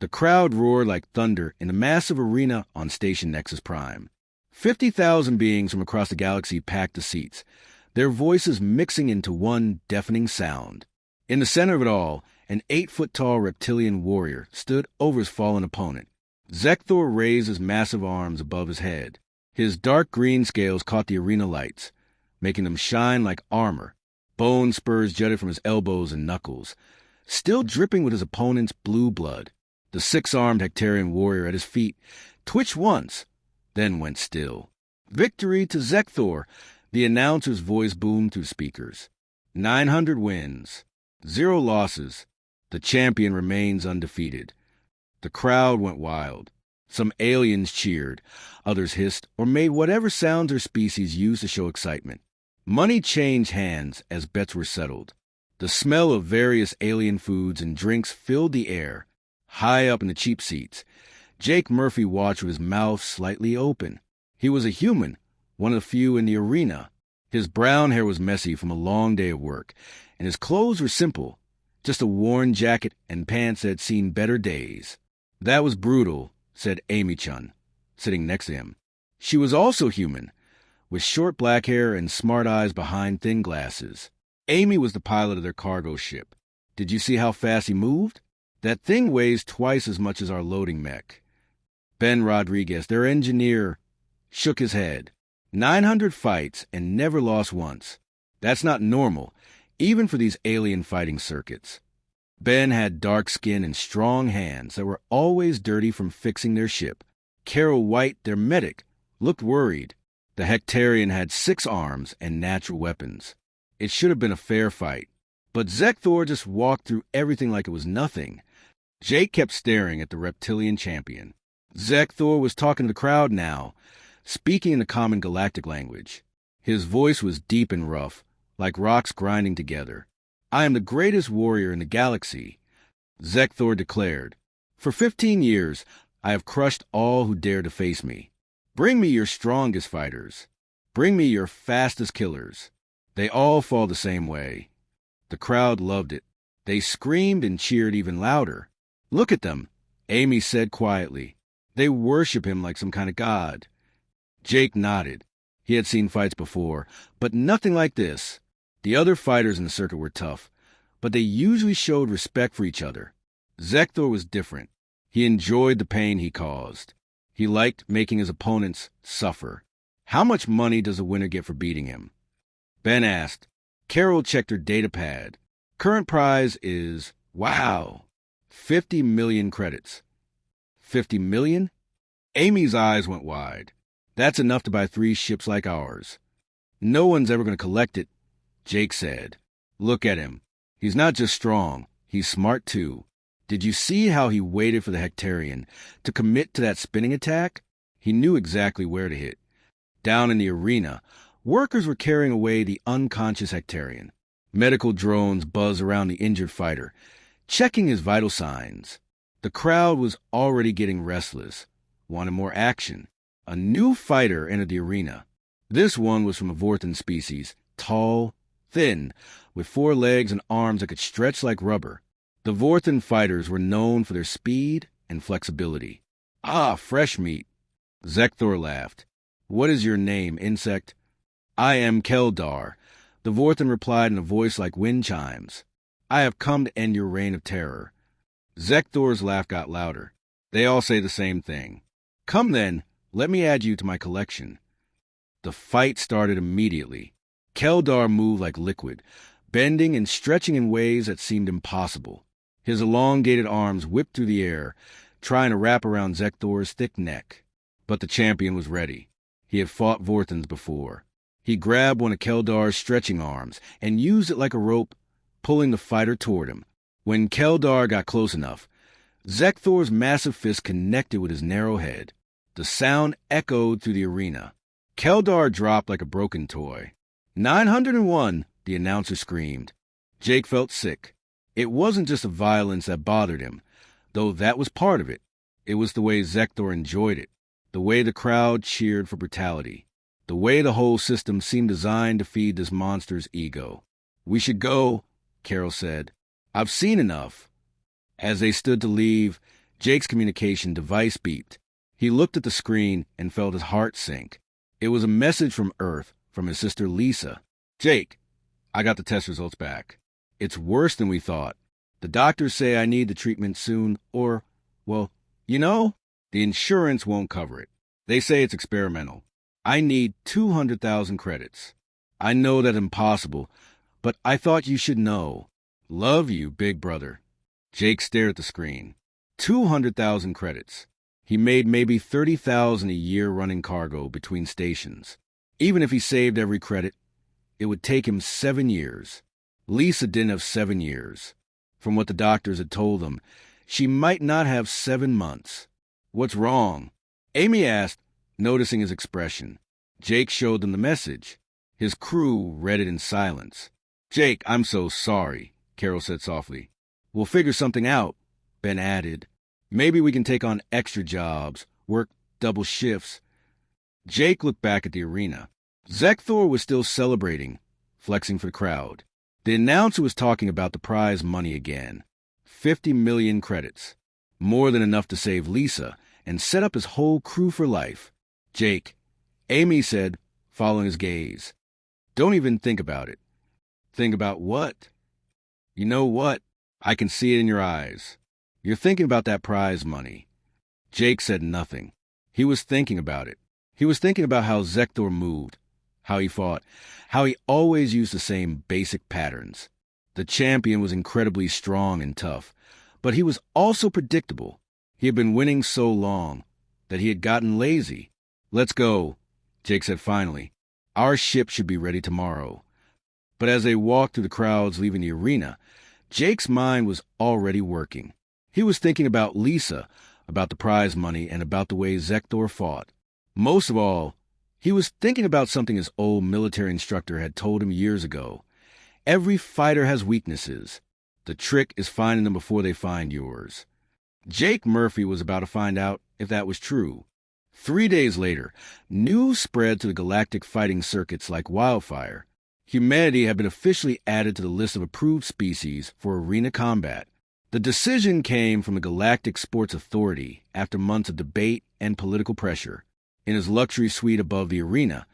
The crowd roared like thunder in the massive arena on Station Nexus Prime. 50,000 beings from across the galaxy packed the seats, their voices mixing into one deafening sound. In the center of it all, an 8-foot-tall reptilian warrior stood over his fallen opponent. Zekthor raised his massive arms above his head. His dark green scales caught the arena lights, making them shine like armor. Bone spurs jutted from his elbows and knuckles, still dripping with his opponent's blue blood. The 6-armed Hectarian warrior at his feet twitched once, then went still. "Victory to Zekthor," the announcer's voice boomed through speakers. 900 wins, 0 losses. The champion remains undefeated. The crowd went wild. Some aliens cheered, others hissed, or made whatever sounds their species used to show excitement. Money changed hands as bets were settled. The smell of various alien foods and drinks filled the air. High up in the cheap seats, Jake Murphy watched with his mouth slightly open. He was a human, one of the few in the arena. His brown hair was messy from a long day of work, and his clothes were simple, just a worn jacket and pants that had seen better days. "That was brutal," said Amy-chun, sitting next to him. She was also human, with short black hair and smart eyes behind thin glasses. Amy was the pilot of their cargo ship. "Did you see how fast he moved? That thing weighs twice as much as our loading mech." Ben Rodriguez, their engineer, shook his head. 900 fights and never lost once. That's not normal, even for these alien fighting circuits. Ben had dark skin and strong hands that were always dirty from fixing their ship. Carol White, their medic, looked worried. The Hectarian had 6 arms and natural weapons. It should have been a fair fight, but Zekthor just walked through everything like it was nothing. Jake kept staring at the reptilian champion. Zekthor was talking to the crowd now, speaking in the common galactic language. His voice was deep and rough, like rocks grinding together. "I am the greatest warrior in the galaxy," Zekthor declared. "For 15 years, I have crushed all who dare to face me. Bring me your strongest fighters. Bring me your fastest killers. They all fall the same way." The crowd loved it. They screamed and cheered even louder. "Look at them," Amy said quietly. "They worship him like some kind of god." Jake nodded. He had seen fights before, but nothing like this. The other fighters in the circuit were tough, but they usually showed respect for each other. Zekthor was different. He enjoyed the pain he caused. He liked making his opponents suffer. "How much money does a winner get for beating him?" Ben asked. Carol checked her data pad. "Current prize is, wow, 50 million credits." 50 million? Amy's eyes went wide. "That's enough to buy 3 ships like ours." "No one's ever going to collect it," Jake said. "Look at him. He's not just strong, he's smart too. Did you see how he waited for the Hectarian to commit to that spinning attack? He knew exactly where to hit." Down in the arena, workers were carrying away the unconscious Hectarian. Medical drones buzzed around the injured fighter, checking his vital signs. The crowd was already getting restless, wanted more action. A new fighter entered the arena. This one was from a Vorthan species, tall, thin, with 4 legs and arms that could stretch like rubber. The Vorthan fighters were known for their speed and flexibility. "Ah, fresh meat." Zekthor laughed. "What is your name, insect?" "I am Keldar," the Vorthan replied in a voice like wind chimes. "I have come to end your reign of terror." Zekthor's laugh got louder. "They all say the same thing. Come then, let me add you to my collection." The fight started immediately. Keldar moved like liquid, bending and stretching in ways that seemed impossible. His elongated arms whipped through the air, trying to wrap around Zekthor's thick neck. But the champion was ready. He had fought Vorthans before. He grabbed one of Keldar's stretching arms and used it like a rope, pulling the fighter toward him. When Keldar got close enough, Zekthor's massive fist connected with his narrow head. The sound echoed through the arena. Keldar dropped like a broken toy. 901, the announcer screamed. Jake felt sick. It wasn't just the violence that bothered him, though that was part of it. It was the way Zekthor enjoyed it, the way the crowd cheered for brutality, the way the whole system seemed designed to feed this monster's ego. "We should go," Carol said. "I've seen enough." As they stood to leave, Jake's communication device beeped. He looked at the screen and felt his heart sink. It was a message from Earth, from his sister Lisa. "Jake, I got the test results back. It's worse than we thought. The doctors say I need the treatment soon, or, well, the insurance won't cover it. They say it's experimental. I need 200,000 credits. I know that's impossible, but I thought you should know. Love you, big brother." Jake stared at the screen. 200,000 credits. He made maybe 30,000 a year running cargo between stations. Even if he saved every credit, it would take him 7 years. Lisa didn't have 7 years. From what the doctors had told him, she might not have 7 months. "What's wrong?" Amy asked, noticing his expression. Jake showed them the message. His crew read it in silence. "Jake, I'm so sorry," Carol said softly. "We'll figure something out," Ben added. "Maybe we can take on extra jobs, work double shifts." Jake looked back at the arena. Zekthor was still celebrating, flexing for the crowd. The announcer was talking about the prize money again. 50 million credits. More than enough to save Lisa and set up his whole crew for life. "Jake," Amy said, following his gaze. "Don't even think about it." "Think about what?" "You know what? I can see it in your eyes. You're thinking about that prize money." Jake said nothing. He was thinking about it. He was thinking about how Zekthor moved, how he fought, how he always used the same basic patterns. The champion was incredibly strong and tough, but he was also predictable. He had been winning so long that he had gotten lazy. "Let's go," Jake said finally. "Our ship should be ready tomorrow." But as they walked through the crowds leaving the arena, Jake's mind was already working. He was thinking about Lisa, about the prize money, and about the way Zekthor fought. Most of all, he was thinking about something his old military instructor had told him years ago. Every fighter has weaknesses. The trick is finding them before they find yours. Jake Murphy was about to find out if that was true. 3 days later, news spread to the galactic fighting circuits like wildfire. Humanity had been officially added to the list of approved species for arena combat. The decision came from the Galactic Sports Authority after months of debate and political pressure. In his luxury suite above the arena,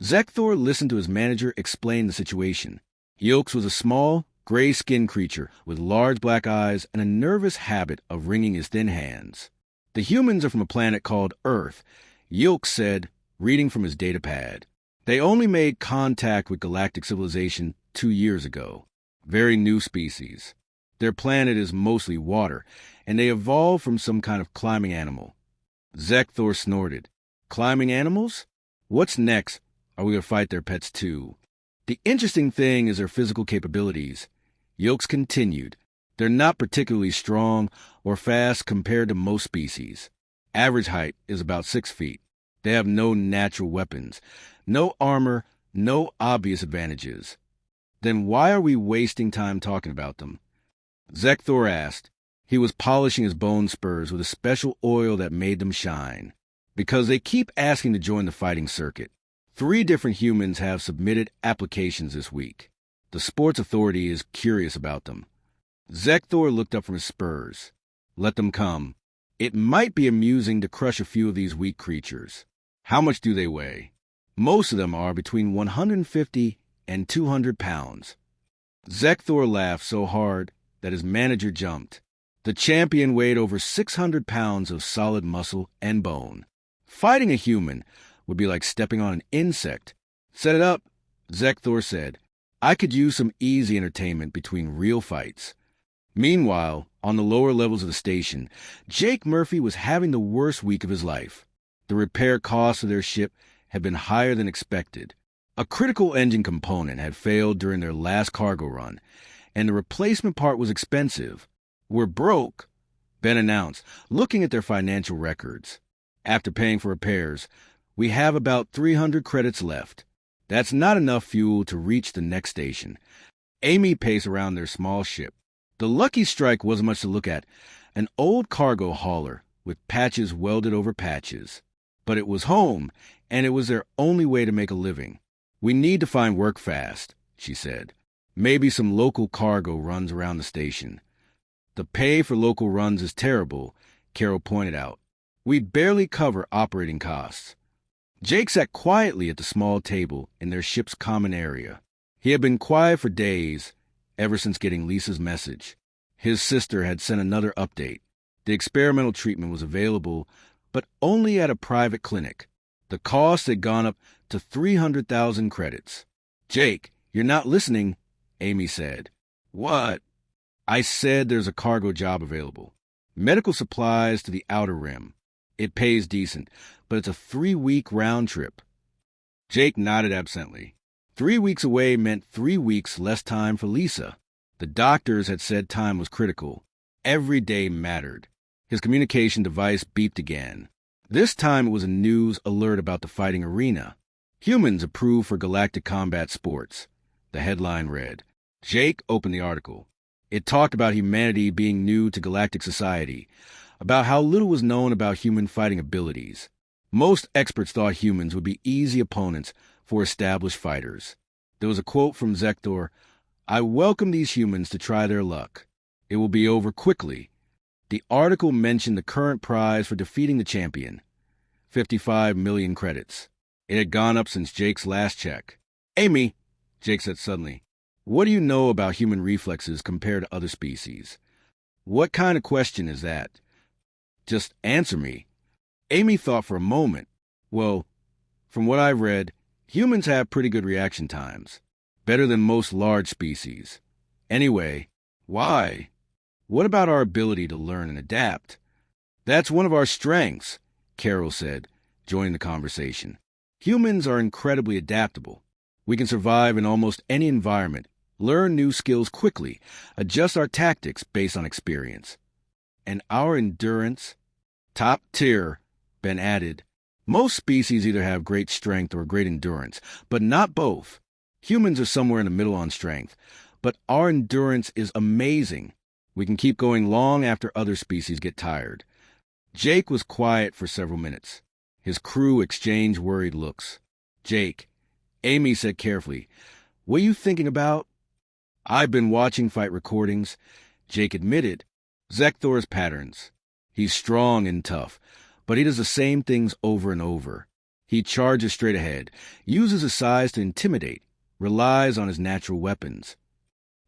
Zekthor listened to his manager explain the situation. Yilks was a small, gray-skinned creature with large black eyes and a nervous habit of wringing his thin hands. "The humans are from a planet called Earth," Yilks said, reading from his datapad. "They only made contact with galactic civilization 2 years ago. Very new species. Their planet is mostly water, and they evolved from some kind of climbing animal." Zekthor snorted. "Climbing animals? What's next? Are we going to fight their pets too?" "The interesting thing is their physical capabilities," Yilks continued. "They're not particularly strong or fast compared to most species. Average height is about 6 feet. They have no natural weapons, no armor, no obvious advantages. Then why are we wasting time talking about them?" Zekthor asked. He was polishing his bone spurs with a special oil that made them shine. "Because they keep asking to join the fighting circuit. 3 different humans have submitted applications this week. The Sports Authority is curious about them." Zekthor looked up from his spurs. "Let them come. It might be amusing to crush a few of these weak creatures." "How much do they weigh?" "Most of them are between 150 and 200 pounds. Zekthor laughed so hard that his manager jumped. The champion weighed over 600 pounds of solid muscle and bone. Fighting a human would be like stepping on an insect. "Set it up," Zekthor said. "I could use some easy entertainment between real fights." Meanwhile, on the lower levels of the station, Jake Murphy was having the worst week of his life. The repair costs of their ship had been higher than expected. A critical engine component had failed during their last cargo run, and the replacement part was expensive. "We're broke," Ben announced, looking at their financial records. "After paying for repairs, we have about 300 credits left. That's not enough fuel to reach the next station." Amy paced around their small ship. The Lucky Strike wasn't much to look at, an old cargo hauler with patches welded over patches. But it was home, and it was their only way to make a living. "We need to find work fast," she said. "Maybe some local cargo runs around the station." "The pay for local runs is terrible," Carol pointed out. "We barely cover operating costs." Jake sat quietly at the small table in their ship's common area. He had been quiet for days, ever since getting Lisa's message. His sister had sent another update. The experimental treatment was available, but only at a private clinic. The cost had gone up to 300,000 credits. "Jake, you're not listening," Amy said. "What?" "I said there's a cargo job available. Medical supplies to the Outer Rim. It pays decent, but it's a 3-week round trip." Jake nodded absently. 3 weeks away meant 3 weeks less time for Lisa. The doctors had said time was critical. Every day mattered. His communication device beeped again. This time it was a news alert about the fighting arena. "Humans approved for galactic combat sports," the headline read. Jake opened the article. It talked about humanity being new to galactic society, about how little was known about human fighting abilities. Most experts thought humans would be easy opponents for established fighters. There was a quote from Zektor: "I welcome these humans to try their luck. It will be over quickly." The article mentioned the current prize for defeating the champion, 55 million credits. It had gone up since Jake's last check. "Amy," Jake said suddenly, "what do you know about human reflexes compared to other species?" "What kind of question is that?" "Just answer me." Amy thought for a moment. "Well, from what I've read, humans have pretty good reaction times. Better than most large species. Anyway, why? What about our ability to learn and adapt?" "That's one of our strengths," Carol said, joining the conversation. "Humans are incredibly adaptable. We can survive in almost any environment, learn new skills quickly, adjust our tactics based on experience. And our endurance, top tier," Ben added. "Most species either have great strength or great endurance, but not both. Humans are somewhere in the middle on strength, but our endurance is amazing. We can keep going long after other species get tired." Jake was quiet for several minutes. His crew exchanged worried looks. "Jake," Amy said carefully, "what are you thinking about?" "I've been watching fight recordings," Jake admitted. "Zekthor's patterns. He's strong and tough, but he does the same things over and over. He charges straight ahead, uses his size to intimidate, relies on his natural weapons."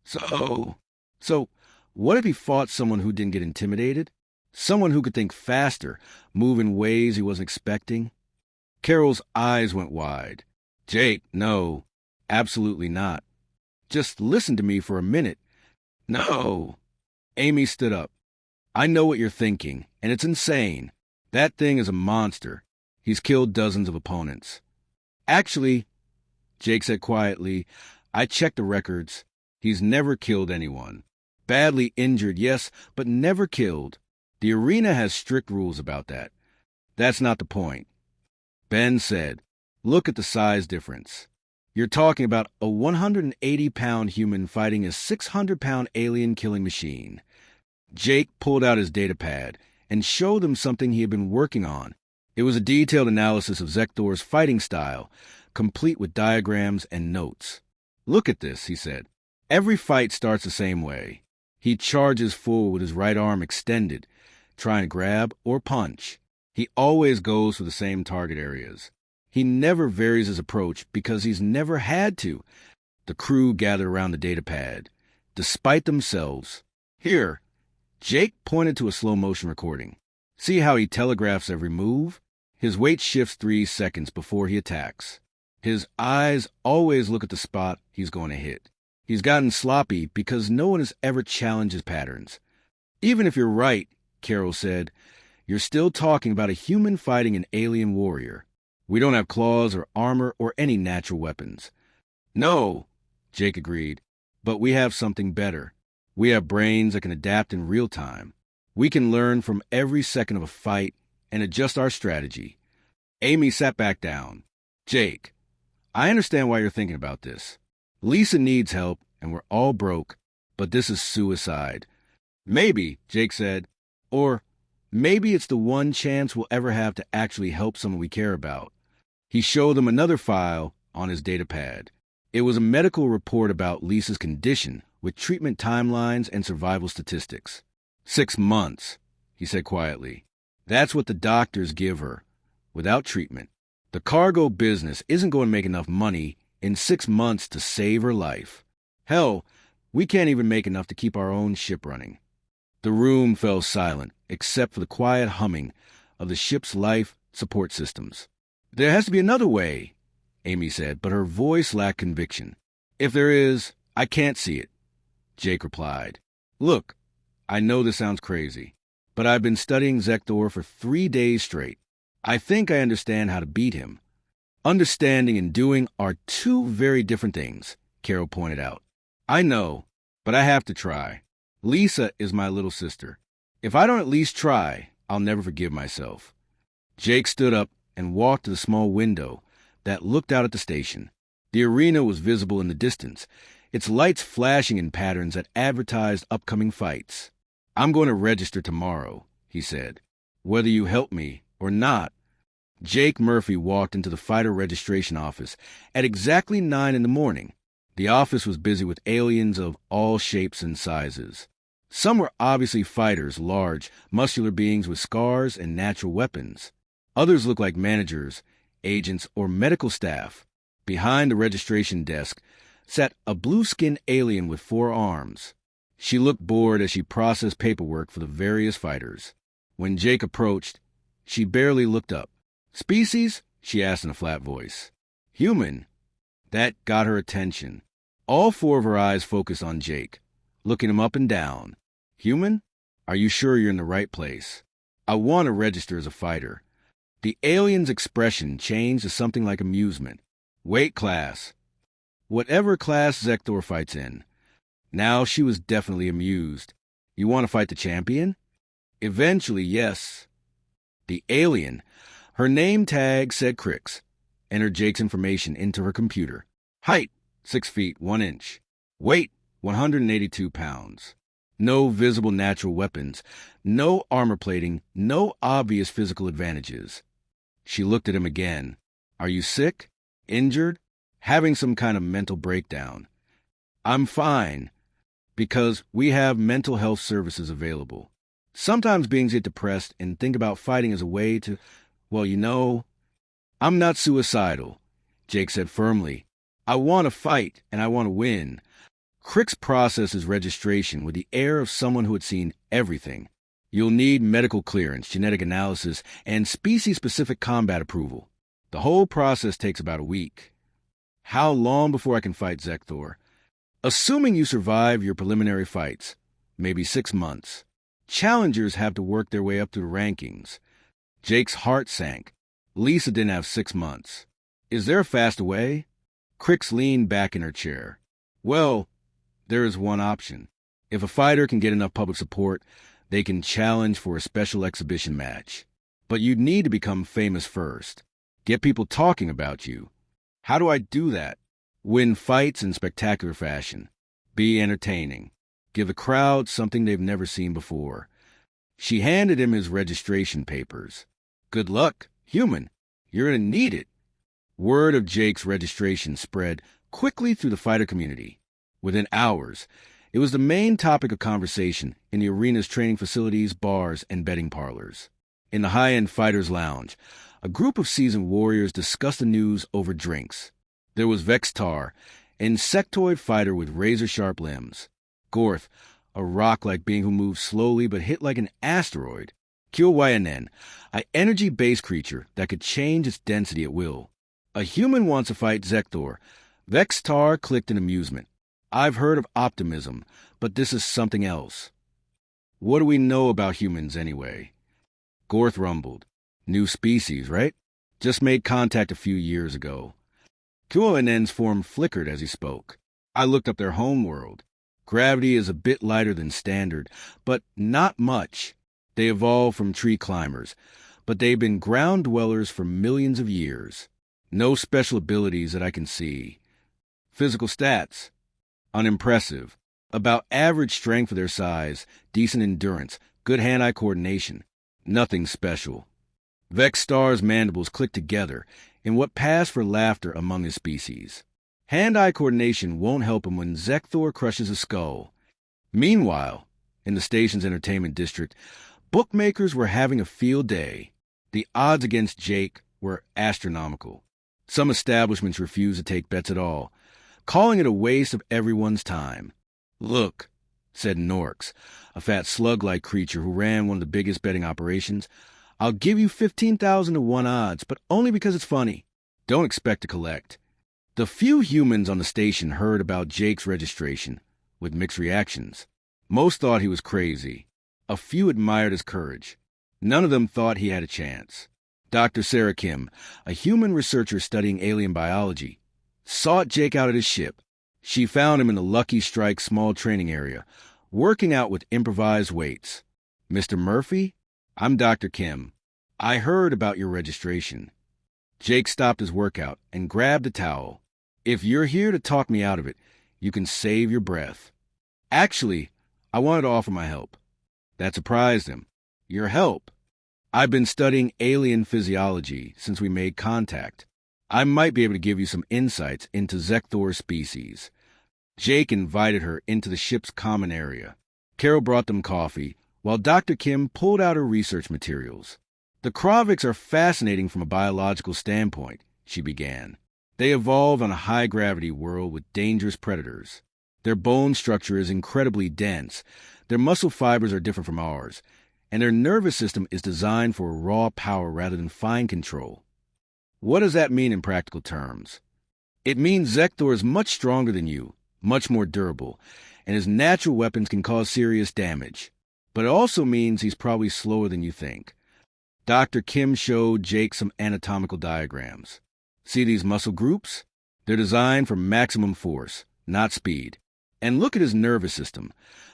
So, what if he fought someone who didn't get intimidated? Someone who could think faster, move in ways he wasn't expecting? Carol's eyes went wide. "Jake, no, absolutely not. Just listen to me for a minute." "No." Amy stood up. "I know what you're thinking, and it's insane. That thing is a monster. He's killed dozens of opponents." "Actually," Jake said quietly, "I checked the records. He's never killed anyone. Badly injured, yes, but never killed. The arena has strict rules about that. That's not the point." Ben said, "Look at the size difference. You're talking about a 180-pound human fighting a 600-pound alien killing machine." Jake pulled out his datapad and showed them something he had been working on. It was a detailed analysis of Zekthor's fighting style, complete with diagrams and notes. "Look at this," he said. "Every fight starts the same way. He charges forward with his right arm extended, trying to grab or punch. He always goes for the same target areas. He never varies his approach because he's never had to." The crew gathered around the datapad. Despite themselves. "Here." Jake pointed to a slow-motion recording. "See how he telegraphs every move? His weight shifts 3 seconds before he attacks. His eyes always look at the spot he's going to hit. He's gotten sloppy because no one has ever challenged his patterns." "Even if you're right," Carol said, "you're still talking about a human fighting an alien warrior. We don't have claws or armor or any natural weapons." "No," Jake agreed, "but we have something better. We have brains that can adapt in real time. We can learn from every second of a fight and adjust our strategy." Amy sat back down. "Jake, I understand why you're thinking about this. Lisa needs help, and we're all broke, but this is suicide." "Maybe," Jake said, "or maybe it's the one chance we'll ever have to actually help someone we care about." He showed them another file on his datapad. It was a medical report about Lisa's condition with treatment timelines and survival statistics. 6 months, he said quietly. That's what the doctors give her, without treatment. The cargo business isn't going to make enough money in 6 months to save her life. Hell, we can't even make enough to keep our own ship running. The room fell silent, except for the quiet humming of the ship's life support systems. There has to be another way, Amy said, but her voice lacked conviction. If there is, I can't see it, Jake replied. Look, I know this sounds crazy, but I've been studying Zektor for 3 days straight. I think I understand how to beat him. Understanding and doing are two very different things, Carol pointed out. I know, but I have to try. Lisa is my little sister. If I don't at least try, I'll never forgive myself. Jake stood up and walked to the small window that looked out at the station. The arena was visible in the distance, its lights flashing in patterns that advertised upcoming fights. I'm going to register tomorrow, he said. Whether you help me or not. Jake Murphy walked into the fighter registration office at exactly 9 in the morning. The office was busy with aliens of all shapes and sizes. Some were obviously fighters, large, muscular beings with scars and natural weapons. Others looked like managers, agents, or medical staff. Behind the registration desk sat a blue-skinned alien with 4 arms. She looked bored as she processed paperwork for the various fighters. When Jake approached, she barely looked up. Species? She asked in a flat voice. Human. That got her attention. All 4 of her eyes focused on Jake, looking him up and down. Human? Are you sure you're in the right place? I want to register as a fighter. The alien's expression changed to something like amusement. Weight class. Whatever class Zektor fights in. Now she was definitely amused. You want to fight the champion? Eventually, yes. The alien. Her name tag said Crix. Entered Jake's information into her computer. Height, 6 feet, 1 inch. Weight, 182 pounds. No visible natural weapons. No armor plating. No obvious physical advantages. She looked at him again. Are you sick? Injured? Having some kind of mental breakdown? I'm fine, because we have mental health services available. Sometimes beings get depressed and think about fighting as a way to, well, you know, I'm not suicidal, Jake said firmly. I want to fight, and I want to win. Crix processes registration with the air of someone who had seen everything. You'll need medical clearance, genetic analysis, and species-specific combat approval. The whole process takes about a week. How long before I can fight Zektor? Assuming you survive your preliminary fights, maybe 6 months. Challengers have to work their way up through the rankings. Jake's heart sank. Lisa didn't have 6 months. Is there a faster way? Crix leaned back in her chair. Well, there is one option. If a fighter can get enough public support, they can challenge for a special exhibition match. But you'd need to become famous first. Get people talking about you. How do I do that? Win fights in spectacular fashion. Be entertaining. Give the crowd something they've never seen before. She handed him his registration papers. Good luck, human. You're going to need it. Word of Jake's registration spread quickly through the fighter community. Within hours, it was the main topic of conversation in the arena's training facilities, bars, and betting parlors. In the high-end fighters' lounge, a group of seasoned warriors discussed the news over drinks. There was Vextar, an insectoid fighter with razor-sharp limbs. Gorth, a rock-like being who moved slowly but hit like an asteroid. Kyoyanen, an energy-based creature that could change its density at will. A human wants to fight Zektor. Vextar clicked in amusement. I've heard of optimism, but this is something else. What do we know about humans anyway? Gorth rumbled. New species, right? Just made contact a few years ago. Kyoyanen's form flickered as he spoke. I looked up their home world. Gravity is a bit lighter than standard, but not much. They evolved from tree climbers, but they've been ground dwellers for millions of years. No special abilities that I can see. Physical stats. Unimpressive. About average strength for their size, decent endurance, good hand-eye coordination. Nothing special. Vextar's mandibles clicked together in what passed for laughter among his species. Hand-eye coordination won't help him when Zektor crushes a skull. Meanwhile, in the station's entertainment district, Bookmakers were having a field day. The odds against Jake were astronomical. Some establishments refused to take bets at all, calling it a waste of everyone's time. "Look," said Norks, a fat slug-like creature who ran one of the biggest betting operations, "I'll give you 15,000 to 1 odds, but only because it's funny. Don't expect to collect." The few humans on the station heard about Jake's registration, with mixed reactions. Most thought he was crazy. A few admired his courage. None of them thought he had a chance. Dr. Sarah Kim, a human researcher studying alien biology, sought Jake out at his ship. She found him in the Lucky Strike small training area, working out with improvised weights. "Mr. Murphy, I'm Dr. Kim. I heard about your registration." Jake stopped his workout and grabbed a towel. "If you're here to talk me out of it, you can save your breath." "Actually, I wanted to offer my help." That surprised him. "Your help?" "I've been studying alien physiology since we made contact. I might be able to give you some insights into Zekthor's species." Jake invited her into the ship's common area. Carol brought them coffee, while Dr. Kim pulled out her research materials. "The Kroviks are fascinating from a biological standpoint," she began. "They evolved on a high-gravity world with dangerous predators. Their bone structure is incredibly dense, their muscle fibers are different from ours, and their nervous system is designed for raw power rather than fine control." "What does that mean in practical terms?" "It means Zekthor is much stronger than you, much more durable, and his natural weapons can cause serious damage. But it also means he's probably slower than you think." Dr. Kim showed Jake some anatomical diagrams. "See these muscle groups? They're designed for maximum force, not speed. And look at his nervous system.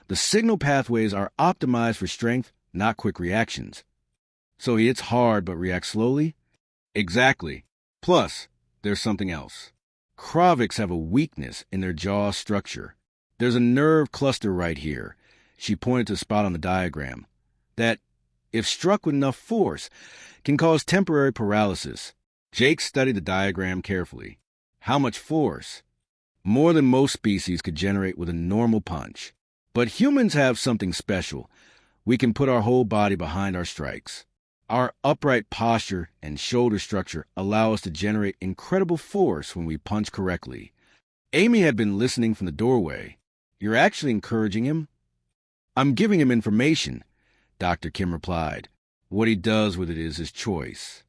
The signal pathways are optimized for strength, not quick reactions." "So he hits hard but reacts slowly?" "Exactly. Plus, there's something else. Kroviks have a weakness in their jaw structure. There's a nerve cluster right here," she pointed to a spot on the diagram, "that, if struck with enough force, can cause temporary paralysis." Jake studied the diagram carefully. "How much force?" "More than most species could generate with a normal punch. But humans have something special. We can put our whole body behind our strikes. Our upright posture and shoulder structure allow us to generate incredible force when we punch correctly." Amy had been listening from the doorway. "You're actually encouraging him?" "I'm giving him information," Dr. Kim replied. "What he does with it is his choice."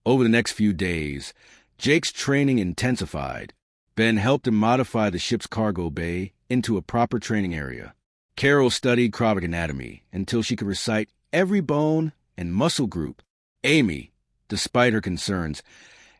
Over the next few days, Jake's training intensified. Ben helped him modify the ship's cargo bay into a proper training area. Carol studied Krovik anatomy until she could recite every bone and muscle group. Amy, despite her concerns,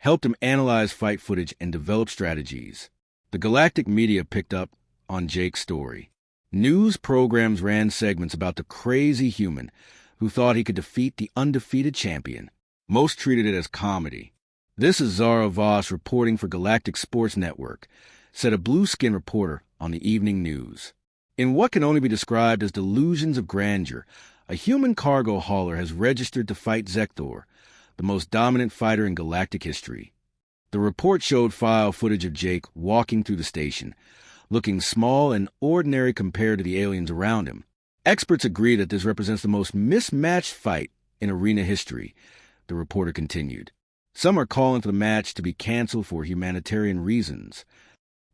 helped him analyze fight footage and develop strategies. The galactic media picked up on Jake's story. News programs ran segments about the crazy human who thought he could defeat the undefeated champion. Most treated it as comedy. "This is Zara Voss reporting for Galactic Sports Network," said a blue-skinned reporter on the evening news. "In what can only be described as delusions of grandeur, a human cargo hauler has registered to fight Zekthor, the most dominant fighter in galactic history." The report showed file footage of Jake walking through the station, looking small and ordinary compared to the aliens around him. "Experts agree that this represents the most mismatched fight in arena history," the reporter continued. "Some are calling for the match to be canceled for humanitarian reasons."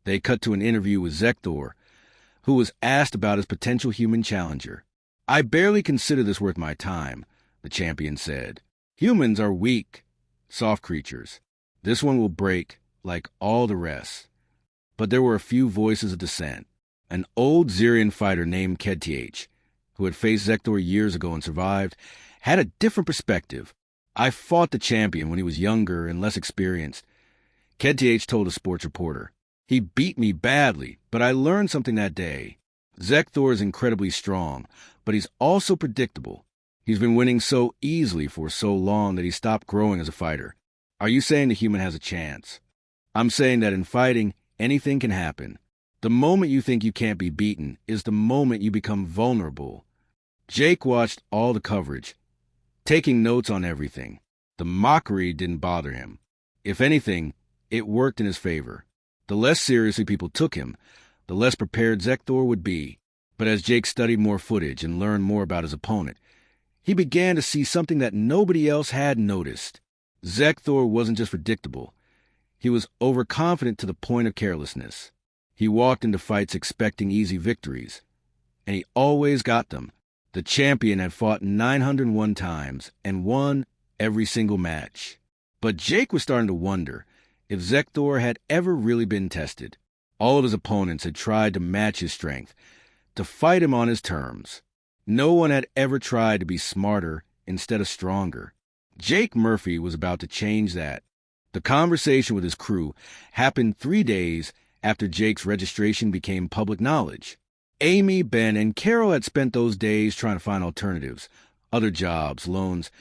They cut to an interview with Zekthor, who was asked about his potential human challenger. "I barely consider this worth my time," the champion said. "Humans are weak, soft creatures. This one will break like all the rest." But there were a few voices of dissent. An old Xerian fighter named Kedth, who had faced Zekthor years ago and survived, had a different perspective. "I fought the champion when he was younger and less experienced," Kedth told a sports reporter. "He beat me badly, but I learned something that day. Zekthor is incredibly strong, but he's also predictable. He's been winning so easily for so long that he stopped growing as a fighter." "Are you saying the human has a chance?" "I'm saying that in fighting, anything can happen. The moment you think you can't be beaten is the moment you become vulnerable." Jake watched all the coverage, taking notes on everything. The mockery didn't bother him. If anything, it worked in his favor. The less seriously people took him, the less prepared Zekthor would be. But as Jake studied more footage and learned more about his opponent, he began to see something that nobody else had noticed. Zekthor wasn't just predictable. He was overconfident to the point of carelessness. He walked into fights expecting easy victories, and he always got them. The champion had fought 901 times and won every single match. But Jake was starting to wonder if Zekthor had ever really been tested. All of his opponents had tried to match his strength, to fight him on his terms. No one had ever tried to be smarter instead of stronger. Jake Murphy was about to change that. The conversation with his crew happened 3 days after Jake's registration became public knowledge. Amy, Ben, and Carol had spent those days trying to find alternatives, other jobs, loans,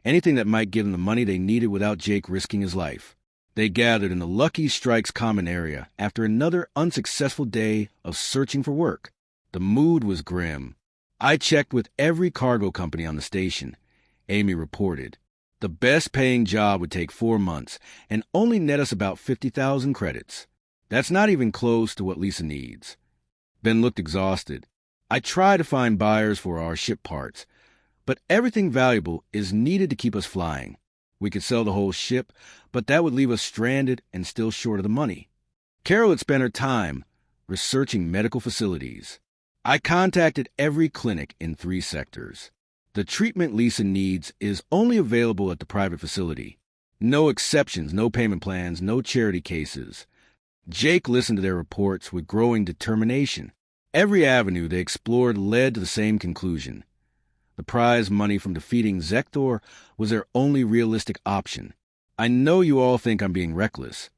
anything that might give them the money they needed without Jake risking his life. They gathered in the Lucky Strike's common area after another unsuccessful day of searching for work. The mood was grim. I checked with every cargo company on the station, Amy reported. The best-paying job would take 4 months and only net us about 50,000 credits. That's not even close to what Lisa needs. Ben looked exhausted. I tried to find buyers for our ship parts, but everything valuable is needed to keep us flying. We could sell the whole ship, but that would leave us stranded and still short of the money. Carol had spent her time researching medical facilities. I contacted every clinic in 3 sectors. The treatment Lisa needs is only available at the private facility. No exceptions, no payment plans, no charity cases. Jake listened to their reports with growing determination. Every avenue they explored led to the same conclusion. The prize money from defeating Zekthor was their only realistic option. I know you all think I'm being reckless,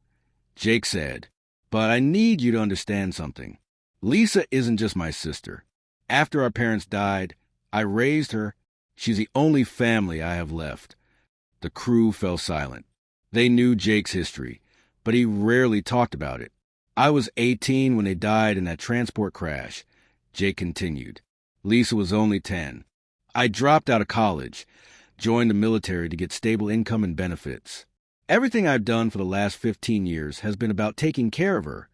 Jake said, but I need you to understand something. Lisa isn't just my sister. After our parents died, I raised her. She's the only family I have left. The crew fell silent. They knew Jake's history, but he rarely talked about it. I was 18 when they died in that transport crash, Jake continued. Lisa was only 10. I dropped out of college, joined the military to get stable income and benefits. Everything I've done for the last 15 years has been about taking care of her.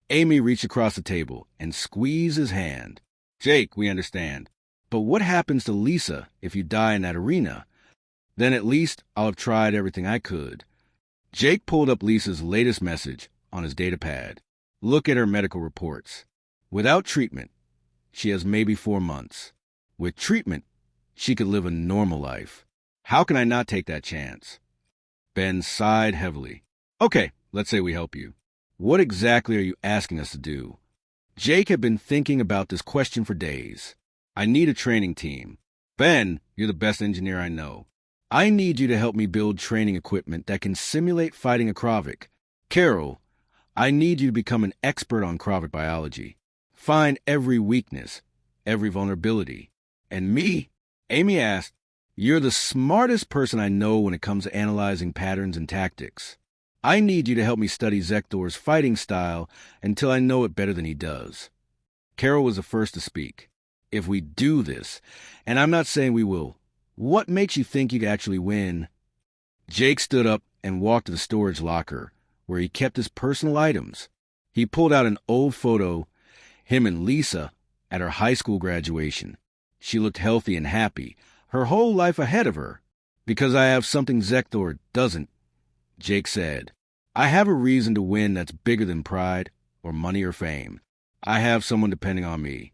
Amy reached across the table and squeezed his hand. Jake, we understand. But what happens to Lisa if you die in that arena? Then at least I'll have tried everything I could. Jake pulled up Lisa's latest message on his datapad. Look at her medical reports. Without treatment, she has maybe 4 months. With treatment, she could live a normal life. How can I not take that chance? Ben sighed heavily. Okay, let's say we help you. What exactly are you asking us to do? Jake had been thinking about this question for days. I need a training team. Ben, you're the best engineer I know. I need you to help me build training equipment that can simulate fighting a Kravik. Carol, I need you to become an expert on Kravik biology. Find every weakness, every vulnerability. And me, Amy asked, you're the smartest person I know when it comes to analyzing patterns and tactics. I need you to help me study Zekthor's fighting style until I know it better than he does. Carol was the first to speak. If we do this, and I'm not saying we will, what makes you think you could actually win? Jake stood up and walked to the storage locker, where he kept his personal items. He pulled out an old photo, him and Lisa, at her high school graduation. She looked healthy and happy, her whole life ahead of her. Because I have something Zekthor doesn't, Jake said. I have a reason to win that's bigger than pride, or money or fame. I have someone depending on me.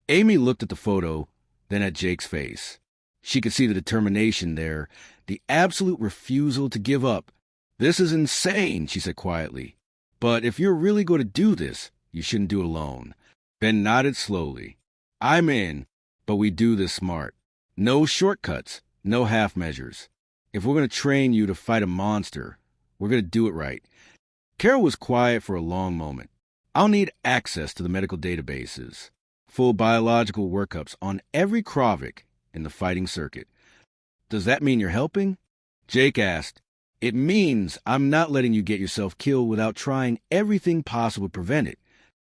Amy looked at the photo, then at Jake's face. She could see the determination there, the absolute refusal to give up. This is insane, she said quietly. But if you're really going to do this, you shouldn't do it alone. Ben nodded slowly. I'm in, but we do this smart. No shortcuts, no half measures. If we're going to train you to fight a monster, we're going to do it right. Carol was quiet for a long moment. I'll need access to the medical databases. Full biological workups on every Kravik in the fighting circuit. Does that mean you're helping? Jake asked. It means I'm not letting you get yourself killed without trying everything possible to prevent it.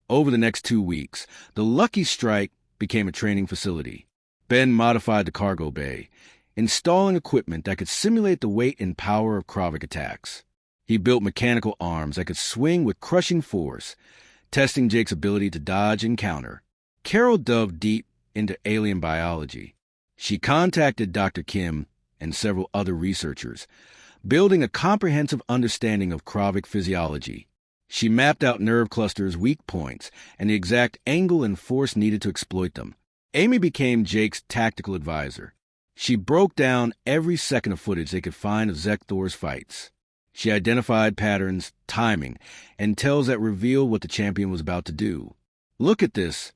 Over the next 2 weeks, the Lucky Strike became a training facility. Ben modified the cargo bay, installing equipment that could simulate the weight and power of Kravik attacks. He built mechanical arms that could swing with crushing force, testing Jake's ability to dodge and counter. Carol dove deep into alien biology. She contacted Dr. Kim and several other researchers, building a comprehensive understanding of Kravic physiology. She mapped out nerve clusters' weak points and the exact angle and force needed to exploit them. Amy became Jake's tactical advisor. She broke down every second of footage they could find of Zekthor's fights. She identified patterns, timing, and tells that revealed what the champion was about to do. "Look at this,"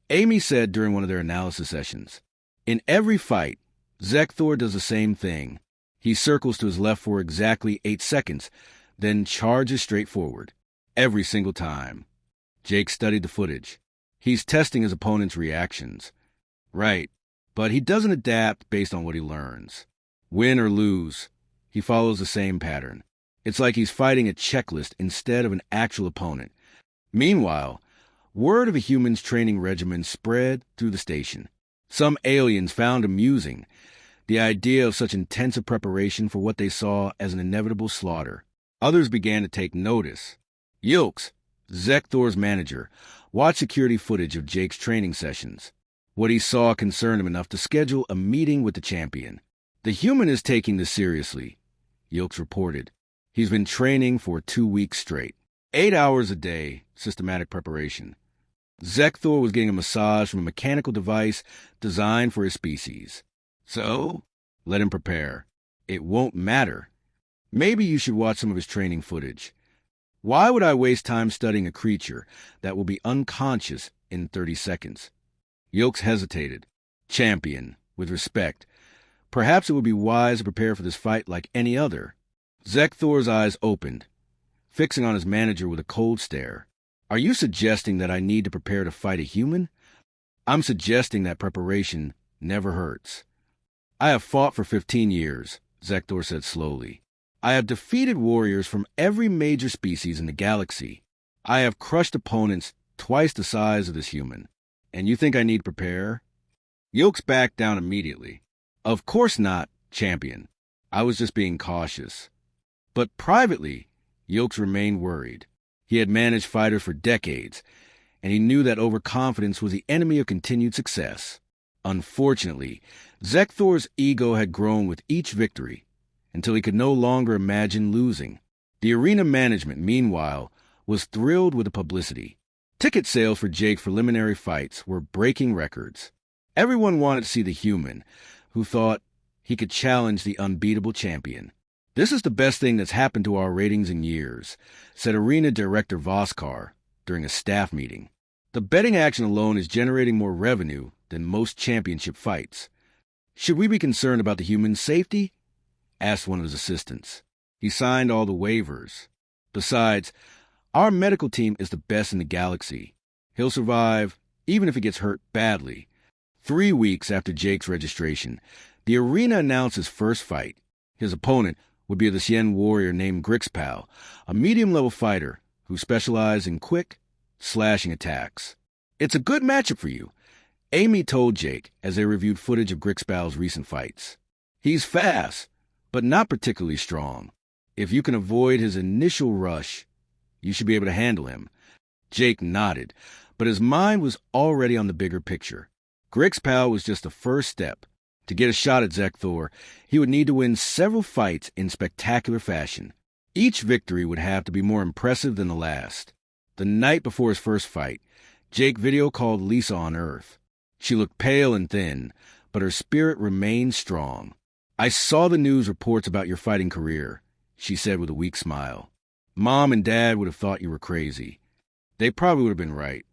Amy said during one of their analysis sessions. "In every fight, Zekthor does the same thing. He circles to his left for exactly 8 seconds, then charges straight forward. Every single time." Jake studied the footage. He's testing his opponent's reactions. Right, but he doesn't adapt based on what he learns. Win or lose, he follows the same pattern. It's like he's fighting a checklist instead of an actual opponent. Meanwhile, word of a human's training regimen spread through the station. Some aliens found amusing the idea of such intensive preparation for what they saw as an inevitable slaughter. Others began to take notice. Yilks, Zekthor's manager, watched security footage of Jake's training sessions. What he saw concerned him enough to schedule a meeting with the champion. "The human is taking this seriously," Yilks reported. "He's been training for 2 weeks straight. 8 hours a day, systematic preparation. Zekthor was getting a massage from a mechanical device designed for his species. So, let him prepare. It won't matter. Maybe you should watch some of his training footage. Why would I waste time studying a creature that will be unconscious in 30 seconds? Yilks hesitated. "Champion, with respect, perhaps it would be wise to prepare for this fight like any other." Zekthor's eyes opened, fixing on his manager with a cold stare. "Are you suggesting that I need to prepare to fight a human?" "I'm suggesting that preparation never hurts." "I have fought for 15 years, Zekthor said slowly. "I have defeated warriors from every major species in the galaxy. I have crushed opponents twice the size of this human. And you think I need to prepare?" Yilks backed down immediately. "Of course not, champion. I was just being cautious." But privately, Yilks remained worried. He had managed fighters for decades, and he knew that overconfidence was the enemy of continued success. Unfortunately, Zekthor's ego had grown with each victory, until he could no longer imagine losing. The arena management, meanwhile, was thrilled with the publicity. Ticket sales for Jake's preliminary fights were breaking records. Everyone wanted to see the human, who thought he could challenge the unbeatable champion. "This is the best thing that's happened to our ratings in years," said arena director Voskar during a staff meeting. "The betting action alone is generating more revenue than most championship fights." "Should we be concerned about the human's safety?" asked one of his assistants. He signed all the waivers. "Besides, our medical team is the best in the galaxy. He'll survive, even if he gets hurt badly." 3 weeks after Jake's registration, the arena announced his first fight. His opponent would be the Xian warrior named Grixpal, a medium-level fighter who specialized in quick, slashing attacks. "It's a good matchup for you," Amy told Jake as they reviewed footage of Grixpal's recent fights. "He's fast, but not particularly strong. If you can avoid his initial rush, you should be able to handle him." Jake nodded, but his mind was already on the bigger picture. Grixpal was just the first step. To get a shot at Zekthor, he would need to win several fights in spectacular fashion. Each victory would have to be more impressive than the last. The night before his first fight, Jake video called Lisa on Earth. She looked pale and thin, but her spirit remained strong. "I saw the news reports about your fighting career," she said with a weak smile. "Mom and Dad would have thought you were crazy. They probably would have been right.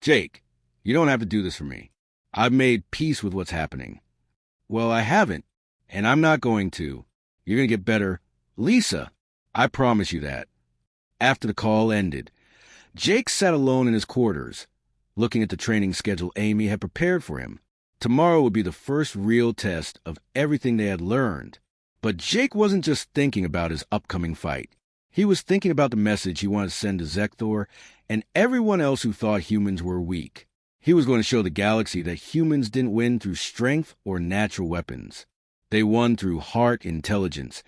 Jake, you don't have to do this for me. I've made peace with what's happening." "Well, I haven't, and I'm not going to. You're going to get better. Lisa, I promise you that." After the call ended, Jake sat alone in his quarters, looking at the training schedule Amy had prepared for him. Tomorrow would be the first real test of everything they had learned. But Jake wasn't just thinking about his upcoming fight. He was thinking about the message he wanted to send to Zekthor and everyone else who thought humans were weak. He was going to show the galaxy that humans didn't win through strength or natural weapons. They won through heart, intelligence,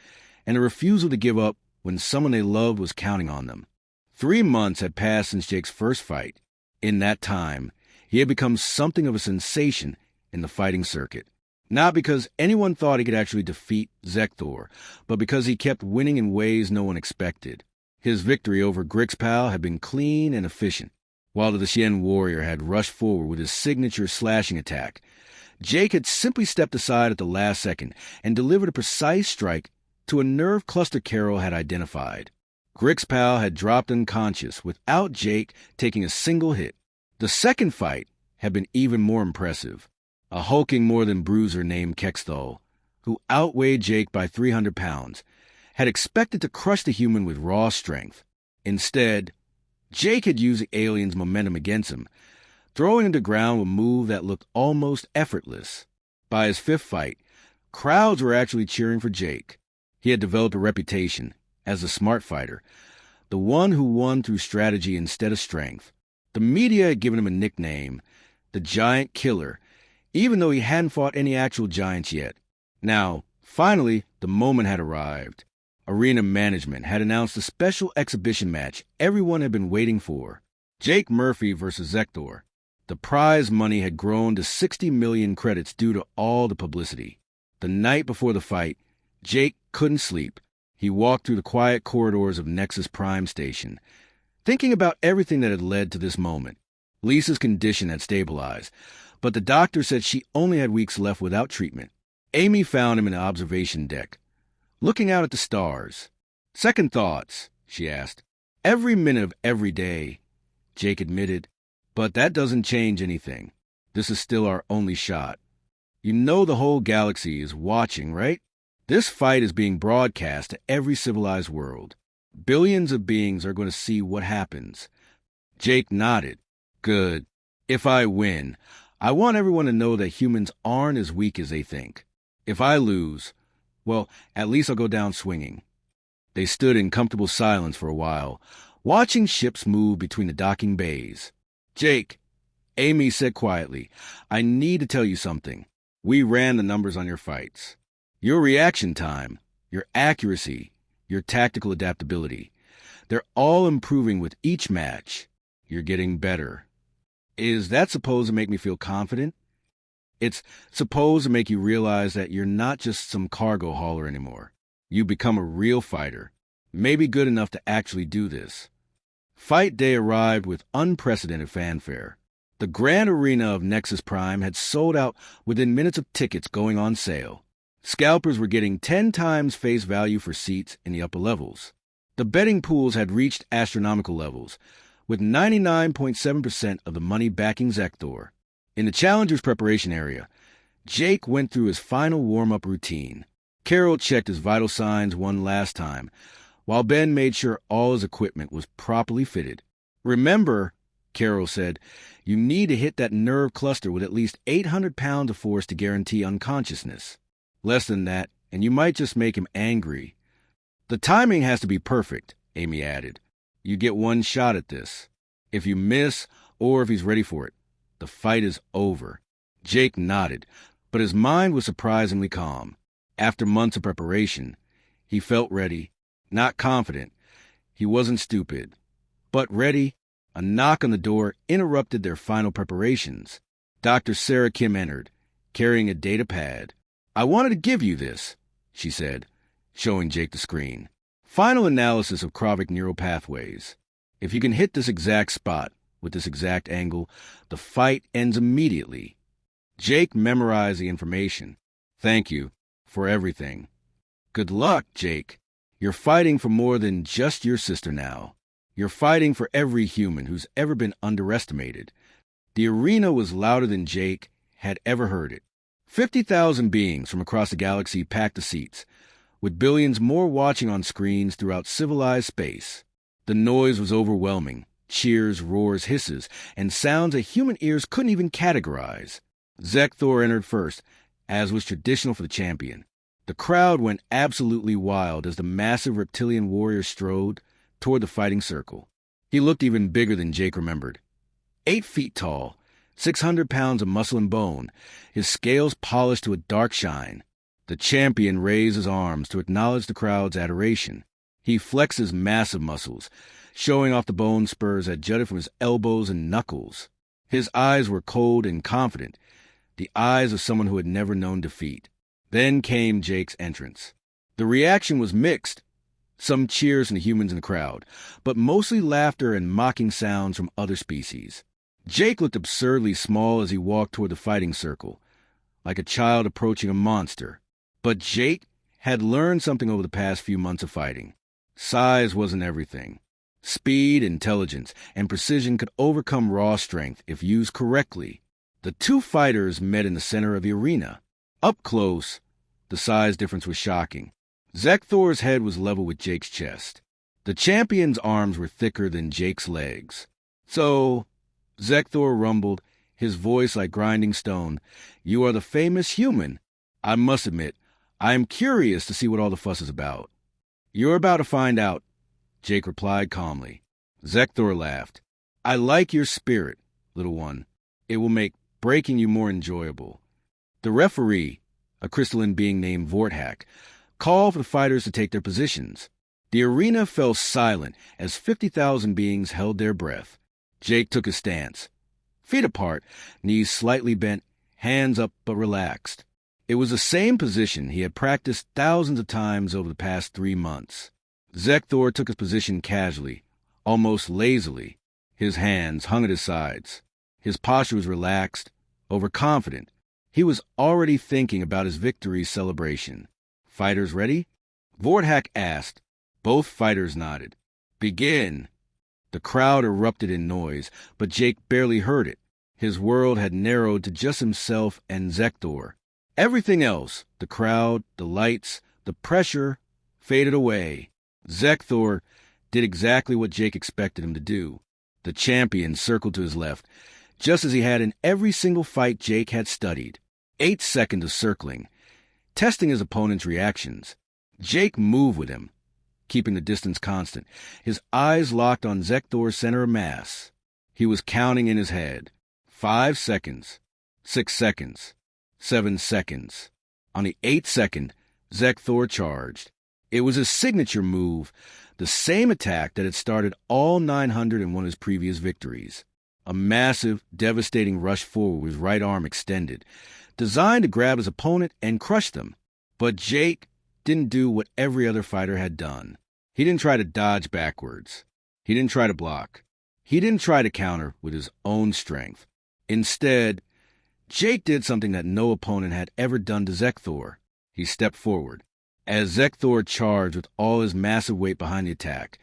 and a refusal to give up when someone they loved was counting on them. 3 months had passed since Jake's first fight. In that time, he had become something of a sensation in the fighting circuit. Not because anyone thought he could actually defeat Zekthor, but because he kept winning in ways no one expected. His victory over Grixpal had been clean and efficient, while the Xian warrior had rushed forward with his signature slashing attack. Jake had simply stepped aside at the last second and delivered a precise strike to a nerve cluster Carol had identified. Grixpal had dropped unconscious without Jake taking a single hit. The second fight had been even more impressive. A hulking more than bruiser named Kexthal, who outweighed Jake by 300 pounds, had expected to crush the human with raw strength. Instead, Jake had used the alien's momentum against him, throwing him to ground with a move that looked almost effortless. By his fifth fight, crowds were actually cheering for Jake. He had developed a reputation as the smart fighter, the one who won through strategy instead of strength. The media had given him a nickname, the Giant Killer, even though he hadn't fought any actual giants yet. Now, finally, the moment had arrived. Arena management had announced a special exhibition match everyone had been waiting for. Jake Murphy versus Zekthor. The prize money had grown to 60 million credits due to all the publicity. The night before the fight, Jake couldn't sleep. He walked through the quiet corridors of Nexus Prime Station, thinking about everything that had led to this moment. Lisa's condition had stabilized, but the doctor said she only had weeks left without treatment. Amy found him in the observation deck, looking out at the stars. "Second thoughts?" she asked. "Every minute of every day," Jake admitted. "But that doesn't change anything. This is still our only shot. You know the whole galaxy is watching, right? This fight is being broadcast to every civilized world. Billions of beings are going to see what happens." Jake nodded. "Good. If I win, I want everyone to know that humans aren't as weak as they think. If I lose, well, at least I'll go down swinging." They stood in comfortable silence for a while, watching ships move between the docking bays. "Jake," Amy said quietly, "I need to tell you something. We ran the numbers on your fights. Your reaction time, your accuracy, your tactical adaptability, they're all improving with each match. You're getting better." "Is that supposed to make me feel confident?" "It's supposed to make you realize that you're not just some cargo hauler anymore. You become a real fighter, maybe good enough to actually do this." Fight day arrived with unprecedented fanfare. The grand arena of Nexus Prime had sold out within minutes of tickets going on sale. Scalpers were getting 10 times face value for seats in the upper levels. The betting pools had reached astronomical levels, with 99.7% of the money backing Zekthor. In the Challenger's preparation area, Jake went through his final warm-up routine. Carol checked his vital signs one last time, while Ben made sure all his equipment was properly fitted. "Remember," Carol said, "you need to hit that nerve cluster with at least 800 pounds of force to guarantee unconsciousness. Less than that, and you might just make him angry." "The timing has to be perfect," Amy added. "You get one shot at this. If you miss, or if he's ready for it, the fight is over." Jake nodded, but his mind was surprisingly calm. After months of preparation, he felt ready. Not confident. He wasn't stupid. But ready. A knock on the door interrupted their final preparations. Dr. Sarah Kim entered, carrying a data pad. "I wanted to give you this," she said, showing Jake the screen. "Final analysis of Kravic neural pathways. If you can hit this exact spot, with this exact angle, the fight ends immediately." Jake memorized the information. "Thank you for everything." "Good luck, Jake. You're fighting for more than just your sister now. You're fighting for every human who's ever been underestimated." The arena was louder than Jake had ever heard it. 50,000 beings from across the galaxy packed the seats, with billions more watching on screens throughout civilized space. The noise was overwhelming. Cheers, roars, hisses, and sounds that human ears couldn't even categorize. Zekthor entered first, as was traditional for the champion. The crowd went absolutely wild as the massive reptilian warrior strode toward the fighting circle. He looked even bigger than Jake remembered. 8 feet tall, 600 pounds of muscle and bone, his scales polished to a dark shine. The champion raised his arms to acknowledge the crowd's adoration. He flexed his massive muscles, showing off the bone spurs that jutted from his elbows and knuckles. His eyes were cold and confident, the eyes of someone who had never known defeat. Then came Jake's entrance. The reaction was mixed. Some cheers from the humans in the crowd, but mostly laughter and mocking sounds from other species. Jake looked absurdly small as he walked toward the fighting circle, like a child approaching a monster. But Jake had learned something over the past few months of fighting. Size wasn't everything. Speed, intelligence, and precision could overcome raw strength if used correctly. The two fighters met in the center of the arena. Up close, the size difference was shocking. Zekthor's head was level with Jake's chest. The champion's arms were thicker than Jake's legs. "So," Zekthor rumbled, his voice like grinding stone, "you are the famous human. I must admit, I am curious to see what all the fuss is about." "You're about to find out," Jake replied calmly. Zekthor laughed. "I like your spirit, little one. It will make breaking you more enjoyable." The referee, a crystalline being named Vorthak, called for the fighters to take their positions. The arena fell silent as 50,000 beings held their breath. Jake took his stance. Feet apart, knees slightly bent, hands up but relaxed. It was the same position he had practiced thousands of times over the past 3 months. Zekthor took his position casually, almost lazily. His hands hung at his sides. His posture was relaxed, overconfident. He was already thinking about his victory celebration. "Fighters ready?" Vorthak asked. Both fighters nodded. "Begin!" The crowd erupted in noise, but Jake barely heard it. His world had narrowed to just himself and Zekthor. Everything else, the crowd, the lights, the pressure, faded away. Zekthor did exactly what Jake expected him to do. The champion circled to his left, just as he had in every single fight Jake had studied. 8 seconds of circling, testing his opponent's reactions. Jake moved with him, keeping the distance constant, his eyes locked on Zekthor's center of mass. He was counting in his head. 5 seconds, 6 seconds, 7 seconds. On the 8th second, Zekthor charged. It was his signature move, the same attack that had started all 901 of his previous victories. A massive, devastating rush forward with his right arm extended, designed to grab his opponent and crush them. But Jake didn't do what every other fighter had done. He didn't try to dodge backwards. He didn't try to block. He didn't try to counter with his own strength. Instead, Jake did something that no opponent had ever done to Zekthor. He stepped forward. As Zekthor charged with all his massive weight behind the attack,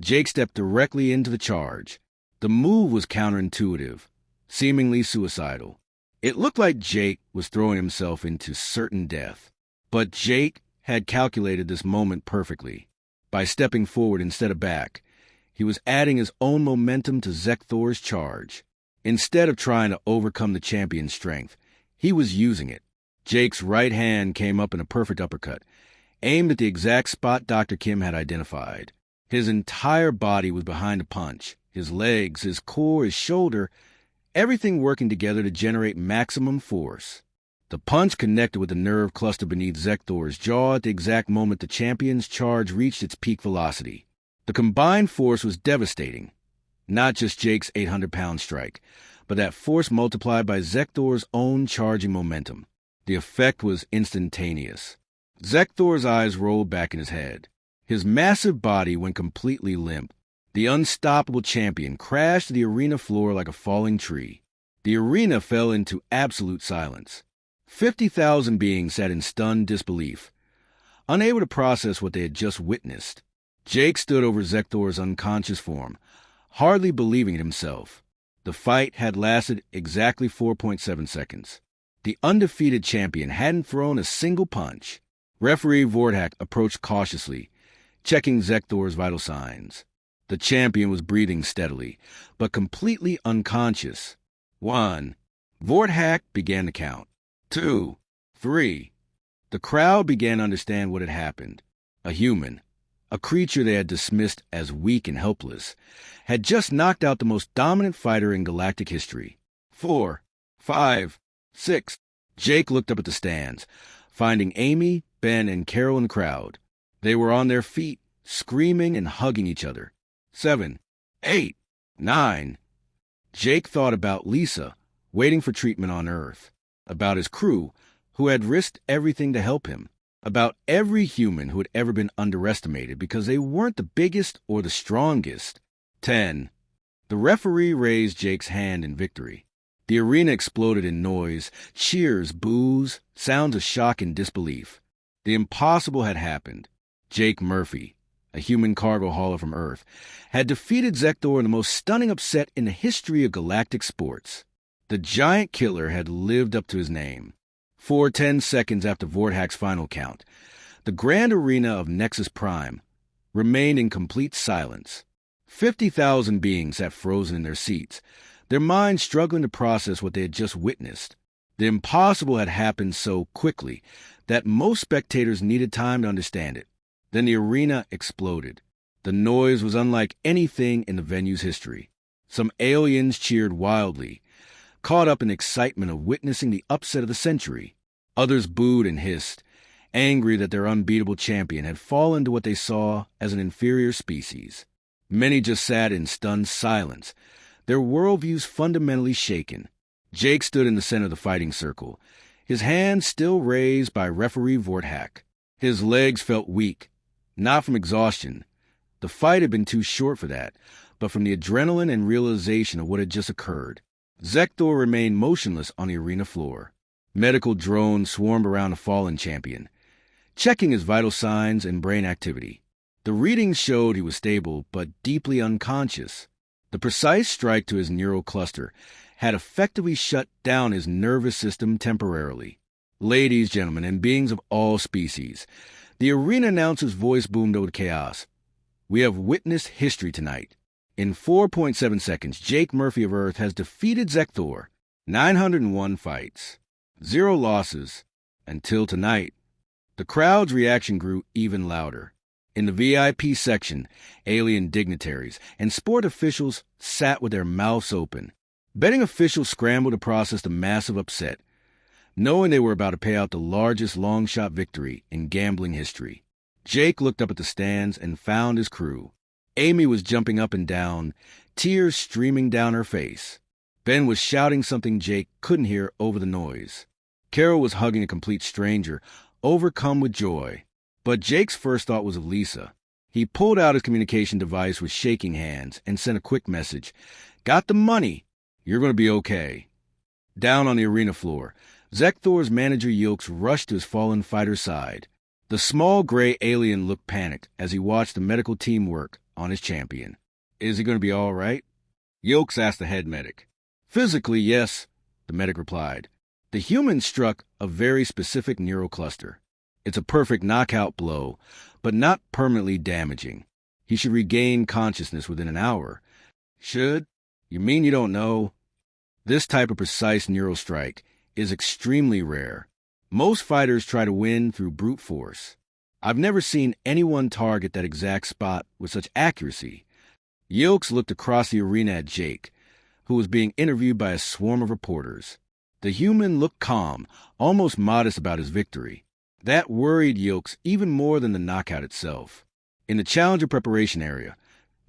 Jake stepped directly into the charge. The move was counterintuitive, seemingly suicidal. It looked like Jake was throwing himself into certain death. But Jake had calculated this moment perfectly. By stepping forward instead of back, he was adding his own momentum to Zekthor's charge. Instead of trying to overcome the champion's strength, he was using it. Jake's right hand came up in a perfect uppercut, aimed at the exact spot Dr. Kim had identified. His entire body was behind the punch, his legs, his core, his shoulder, everything working together to generate maximum force. The punch connected with the nerve cluster beneath Zekthor's jaw at the exact moment the champion's charge reached its peak velocity. The combined force was devastating. Not just Jake's 800-pound strike, but that force multiplied by Zekthor's own charging momentum. The effect was instantaneous. Zekthor's eyes rolled back in his head. His massive body went completely limp. The unstoppable champion crashed to the arena floor like a falling tree. The arena fell into absolute silence. 50,000 beings sat in stunned disbelief, unable to process what they had just witnessed. Jake stood over Zekthor's unconscious form, hardly believing it himself. The fight had lasted exactly 4.7 seconds. The undefeated champion hadn't thrown a single punch. Referee Vorthak approached cautiously, checking Zekthor's vital signs. The champion was breathing steadily, but completely unconscious. 1. Vorthak began to count. 2. 3. The crowd began to understand what had happened. A human, a creature they had dismissed as weak and helpless, had just knocked out the most dominant fighter in galactic history. 4. 5. 6. Jake looked up at the stands, finding Amy, Ben, and Carol in the crowd. They were on their feet, screaming and hugging each other. 7. 8. 9. Jake thought about Lisa, waiting for treatment on Earth. about his crew, who had risked everything to help him, about every human who had ever been underestimated because they weren't the biggest or the strongest. 10. The referee raised Jake's hand in victory. The arena exploded in noise, cheers, boos, sounds of shock and disbelief. The impossible had happened. Jake Murphy, a human cargo hauler from Earth, had defeated Zektor in the most stunning upset in the history of galactic sports. The giant killer had lived up to his name. 4:10 seconds after Vorthak's final count, the grand arena of Nexus Prime remained in complete silence. 50,000 beings sat frozen in their seats, their minds struggling to process what they had just witnessed. The impossible had happened so quickly that most spectators needed time to understand it. Then the arena exploded. The noise was unlike anything in the venue's history. Some aliens cheered wildly, caught up in the excitement of witnessing the upset of the century. Others booed and hissed, angry that their unbeatable champion had fallen to what they saw as an inferior species. Many just sat in stunned silence, their worldviews fundamentally shaken. Jake stood in the center of the fighting circle, his hands still raised by referee Vorthak. His legs felt weak, not from exhaustion. The fight had been too short for that, but from the adrenaline and realization of what had just occurred. Zektor remained motionless on the arena floor. Medical drones swarmed around the fallen champion, checking his vital signs and brain activity. The readings showed he was stable but deeply unconscious. The precise strike to his neural cluster had effectively shut down his nervous system temporarily. Ladies, gentlemen, and beings of all species, the arena announcer's voice boomed over the chaos. We have witnessed history tonight. In 4.7 seconds, Jake Murphy of Earth has defeated Zektor. 901 fights, 0 losses, until tonight. The crowd's reaction grew even louder. In the VIP section, alien dignitaries and sport officials sat with their mouths open. Betting officials scrambled to process the massive upset, knowing they were about to pay out the largest long-shot victory in gambling history. Jake looked up at the stands and found his crew. Amy was jumping up and down, tears streaming down her face. Ben was shouting something Jake couldn't hear over the noise. Carol was hugging a complete stranger, overcome with joy. But Jake's first thought was of Lisa. He pulled out his communication device with shaking hands and sent a quick message. Got the money. You're going to be okay. Down on the arena floor, Zektor's manager Yilks rushed to his fallen fighter's side. The small gray alien looked panicked as he watched the medical team work on his champion. Is he going to be all right? Yilks asked the head medic. Physically, yes, the medic replied. The human struck a very specific neural cluster. It's a perfect knockout blow, but not permanently damaging. He should regain consciousness within an hour. Should? You mean you don't know? This type of precise neural strike is extremely rare. Most fighters try to win through brute force. I've never seen anyone target that exact spot with such accuracy. Yilks looked across the arena at Jake, who was being interviewed by a swarm of reporters. The human looked calm, almost modest about his victory. That worried Yilks even more than the knockout itself. In the challenger preparation area,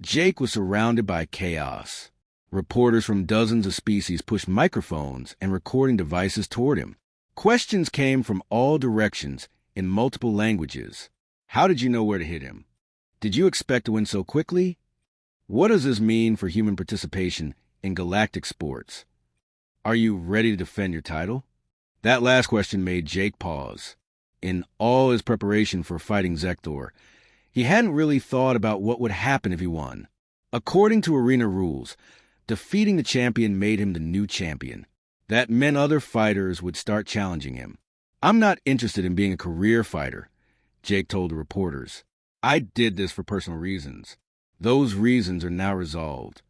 Jake was surrounded by chaos. Reporters from dozens of species pushed microphones and recording devices toward him. Questions came from all directions in multiple languages. How did you know where to hit him? Did you expect to win so quickly? What does this mean for human participation in galactic sports? Are you ready to defend your title? That last question made Jake pause. In all his preparation for fighting Zektor, he hadn't really thought about what would happen if he won. According to arena rules, defeating the champion made him the new champion. That meant other fighters would start challenging him. I'm not interested in being a career fighter, Jake told the reporters. I did this for personal reasons. Those reasons are now resolved.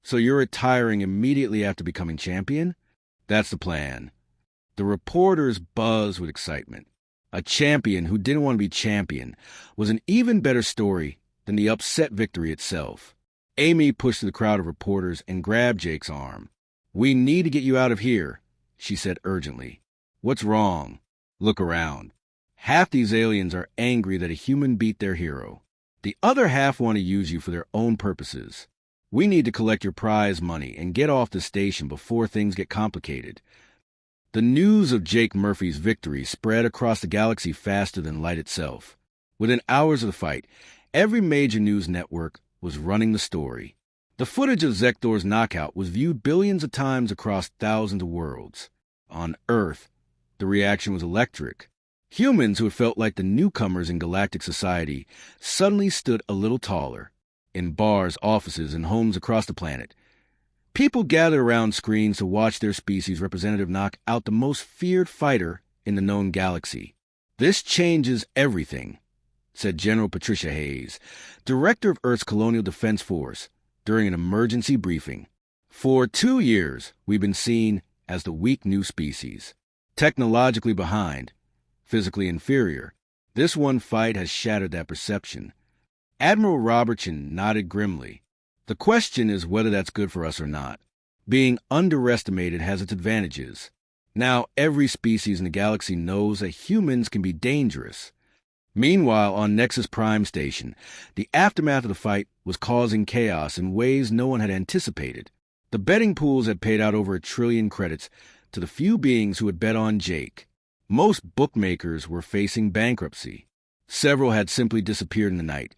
So you're retiring immediately after becoming champion? That's the plan. The reporters buzzed with excitement. A champion who didn't want to be champion was an even better story than the upset victory itself. Amy pushed through the crowd of reporters and grabbed Jake's arm. We need to get you out of here, she said urgently. What's wrong? Look around. Half these aliens are angry that a human beat their hero. The other half want to use you for their own purposes. We need to collect your prize money and get off the station before things get complicated. The news of Jake Murphy's victory spread across the galaxy faster than light itself. Within hours of the fight, every major news network was running the story. The footage of Zekthor's knockout was viewed billions of times across thousands of worlds. On Earth, the reaction was electric. Humans who had felt like the newcomers in galactic society suddenly stood a little taller. In bars, offices, and homes across the planet, people gathered around screens to watch their species representative knock out the most feared fighter in the known galaxy. "This changes everything," said General Patricia Hayes, director of Earth's Colonial Defense Force, during an emergency briefing. "For 2 years, we've been seen as the weak new species, technologically behind, physically inferior. This one fight has shattered that perception." Admiral Robertson nodded grimly. "The question is whether that's good for us or not. Being underestimated has its advantages. Now every species in the galaxy knows that humans can be dangerous." Meanwhile, on Nexus Prime Station, the aftermath of the fight was causing chaos in ways no one had anticipated. The betting pools had paid out over 1 trillion credits to the few beings who had bet on Jake. Most bookmakers were facing bankruptcy. Several had simply disappeared in the night,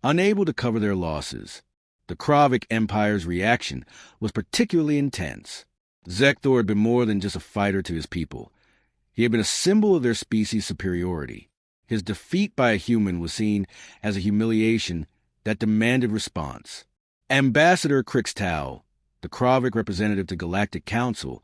unable to cover their losses. The Kravic Empire's reaction was particularly intense. Zekthor had been more than just a fighter to his people. He had been a symbol of their species' superiority. His defeat by a human was seen as a humiliation that demanded response. Ambassador Crixtal, the Kravic representative to Galactic Council,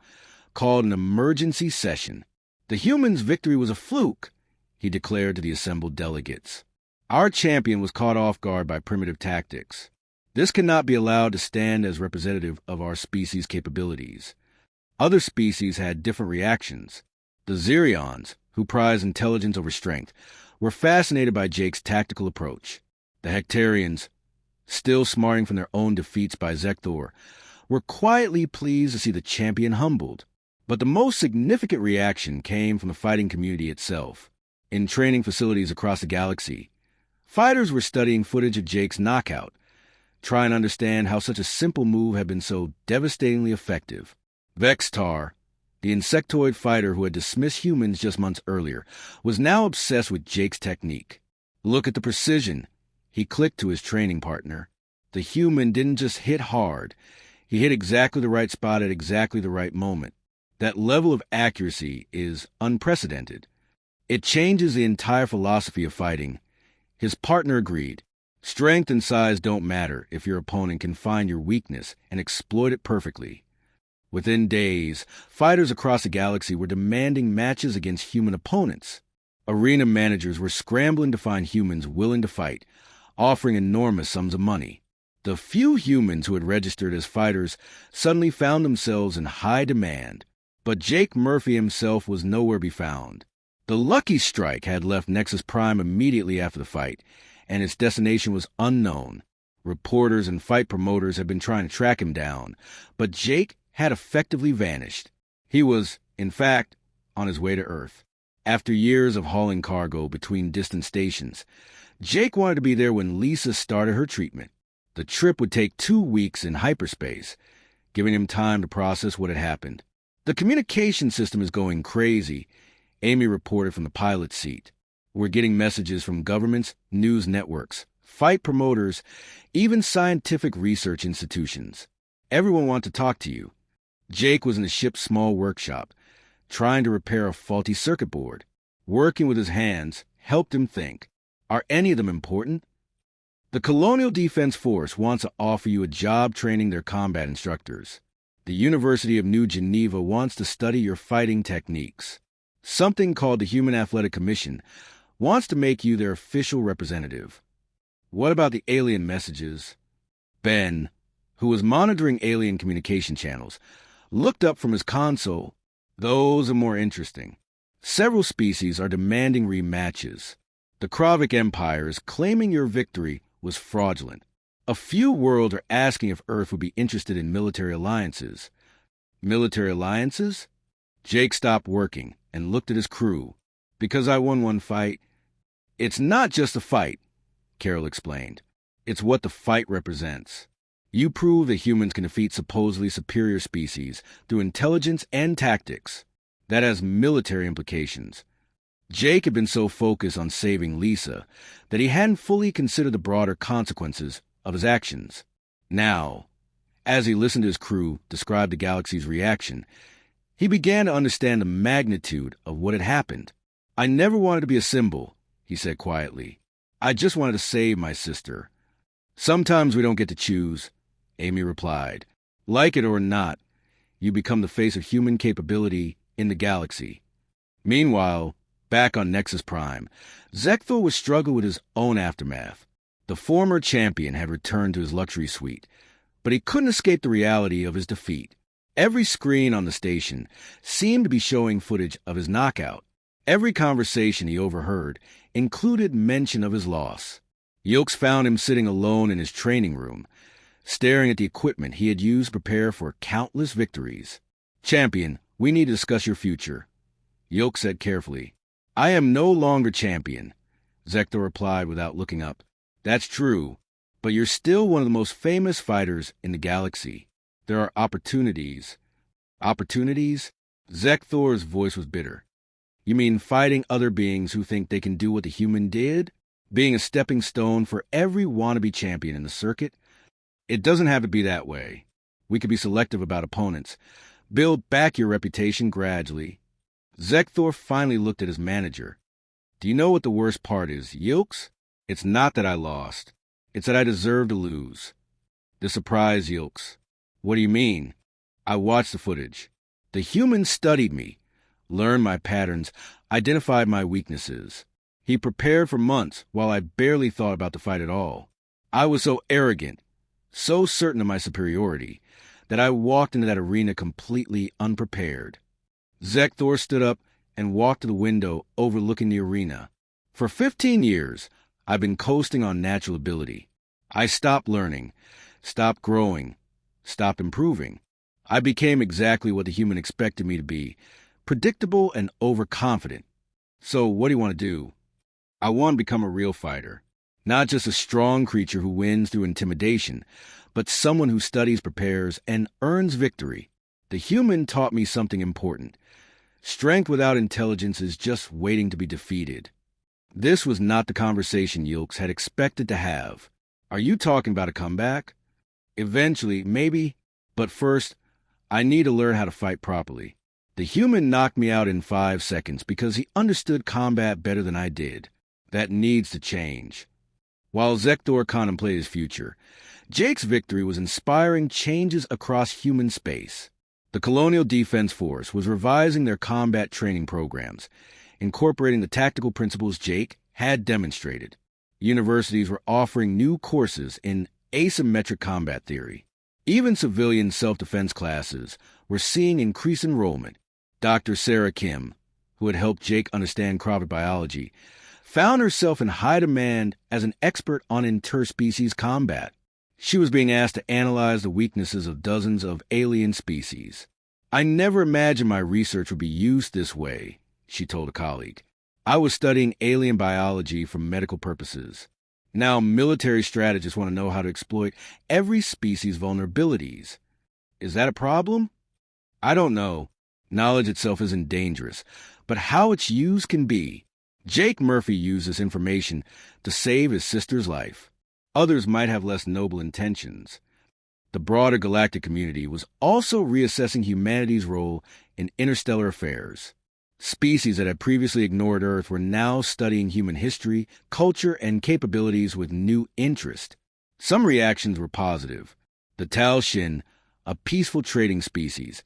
called an emergency session. "The humans' victory was a fluke," he declared to the assembled delegates. "Our champion was caught off guard by primitive tactics. This cannot be allowed to stand as representative of our species' capabilities." Other species had different reactions. The Zerions, who prize intelligence over strength, were fascinated by Jake's tactical approach. The Hectarians, still smarting from their own defeats by Zekthor, were quietly pleased to see the champion humbled. But the most significant reaction came from the fighting community itself. In training facilities across the galaxy, fighters were studying footage of Jake's knockout, trying to understand how such a simple move had been so devastatingly effective. Vextar, the insectoid fighter who had dismissed humans just months earlier, was now obsessed with Jake's technique. "Look at the precision," he clicked to his training partner. The human didn't just hit hard. He hit exactly the right spot at exactly the right moment. That level of accuracy is unprecedented. It changes the entire philosophy of fighting. His partner agreed. Strength and size don't matter if your opponent can find your weakness and exploit it perfectly. Within days, fighters across the galaxy were demanding matches against human opponents. Arena managers were scrambling to find humans willing to fight, offering enormous sums of money. The few humans who had registered as fighters suddenly found themselves in high demand. But Jake Murphy himself was nowhere to be found. The Lucky Strike had left Nexus Prime immediately after the fight, and its destination was unknown. Reporters and fight promoters had been trying to track him down, but Jake had effectively vanished. He was, in fact, on his way to Earth. After years of hauling cargo between distant stations, Jake wanted to be there when Lisa started her treatment. The trip would take 2 weeks in hyperspace, giving him time to process what had happened. "The communication system is going crazy," Amy reported from the pilot's seat. "We're getting messages from governments, news networks, fight promoters, even scientific research institutions. Everyone wants to talk to you." Jake was in the ship's small workshop, trying to repair a faulty circuit board. Working with his hands helped him think. Are any of them important? "The Colonial Defense Force wants to offer you a job training their combat instructors. The University of New Geneva wants to study your fighting techniques. Something called the Human Athletic Commission wants to make you their official representative." What about the alien messages? Ben, who was monitoring alien communication channels, looked up from his console. "Those are more interesting. Several species are demanding rematches. The Kravic Empire is claiming your victory was fraudulent. A few worlds are asking if Earth would be interested in military alliances." "Military alliances?" Jake stopped working and looked at his crew. "Because I won one fight." "It's not just a fight," Carol explained. "It's what the fight represents. You prove that humans can defeat supposedly superior species through intelligence and tactics. That has military implications. Jake had been so focused on saving Lisa that he hadn't fully considered the broader consequences of his actions. Now, as he listened to his crew describe the galaxy's reaction, he began to understand the magnitude of what had happened. "I never wanted to be a symbol," he said quietly. "I just wanted to save my sister." "Sometimes we don't get to choose," Amy replied. "Like it or not, you become the face of human capability in the galaxy." Meanwhile, back on Nexus Prime, Zekthor was struggling with his own aftermath. The former champion had returned to his luxury suite, but he couldn't escape the reality of his defeat. Every screen on the station seemed to be showing footage of his knockout. Every conversation he overheard included mention of his loss. Yilks found him sitting alone in his training room, staring at the equipment he had used to prepare for countless victories. "Champion, we need to discuss your future," Yilks said carefully. "I am no longer champion," Zekthor replied without looking up. "That's true, but you're still one of the most famous fighters in the galaxy. There are opportunities." "Opportunities?" Zekthor's voice was bitter. "You mean fighting other beings who think they can do what the human did? Being a stepping stone for every wannabe champion in the circuit? It doesn't have to be that way. We could be selective about opponents. Build back your reputation gradually." Zekthor finally looked at his manager. "Do you know what the worst part is, Yilks? It's not that I lost. It's that I deserve to lose." This surprised Yilks. "What do you mean?" "I watched the footage. The humans studied me, learned my patterns, identified my weaknesses. He prepared for months while I barely thought about the fight at all. I was so arrogant, so certain of my superiority, that I walked into that arena completely unprepared." Zekthor stood up and walked to the window overlooking the arena. "For 15 years, I've been coasting on natural ability. I stopped learning, stopped growing, stopped improving. I became exactly what the human expected me to be, predictable and overconfident. So what do you want to do?" "I want to become a real fighter. Not just a strong creature who wins through intimidation, but someone who studies, prepares, and earns victory. The human taught me something important. Strength without intelligence is just waiting to be defeated." This was not the conversation Yilks had expected to have. "Are you talking about a comeback?" "Eventually, maybe. But first, I need to learn how to fight properly. The human knocked me out in 5 seconds because he understood combat better than I did. That needs to change." While Zekthor contemplated his future, Jake's victory was inspiring changes across human space. The Colonial Defense Force was revising their combat training programs, incorporating the tactical principles Jake had demonstrated. Universities were offering new courses in asymmetric combat theory. Even civilian self-defense classes were seeing increased enrollment. Dr. Sarah Kim, who had helped Jake understand crowd biology, found herself in high demand as an expert on interspecies combat. She was being asked to analyze the weaknesses of dozens of alien species. "I never imagined my research would be used this way," she told a colleague. "I was studying alien biology for medical purposes. Now military strategists want to know how to exploit every species' vulnerabilities. Is that a problem? I don't know. Knowledge itself isn't dangerous, but how it's used can be. Jake Murphy used this information to save his sister's life. Others might have less noble intentions." The broader galactic community was also reassessing humanity's role in interstellar affairs. Species that had previously ignored Earth were now studying human history, culture, and capabilities with new interest. Some reactions were positive. The Tal Shin, a peaceful trading species,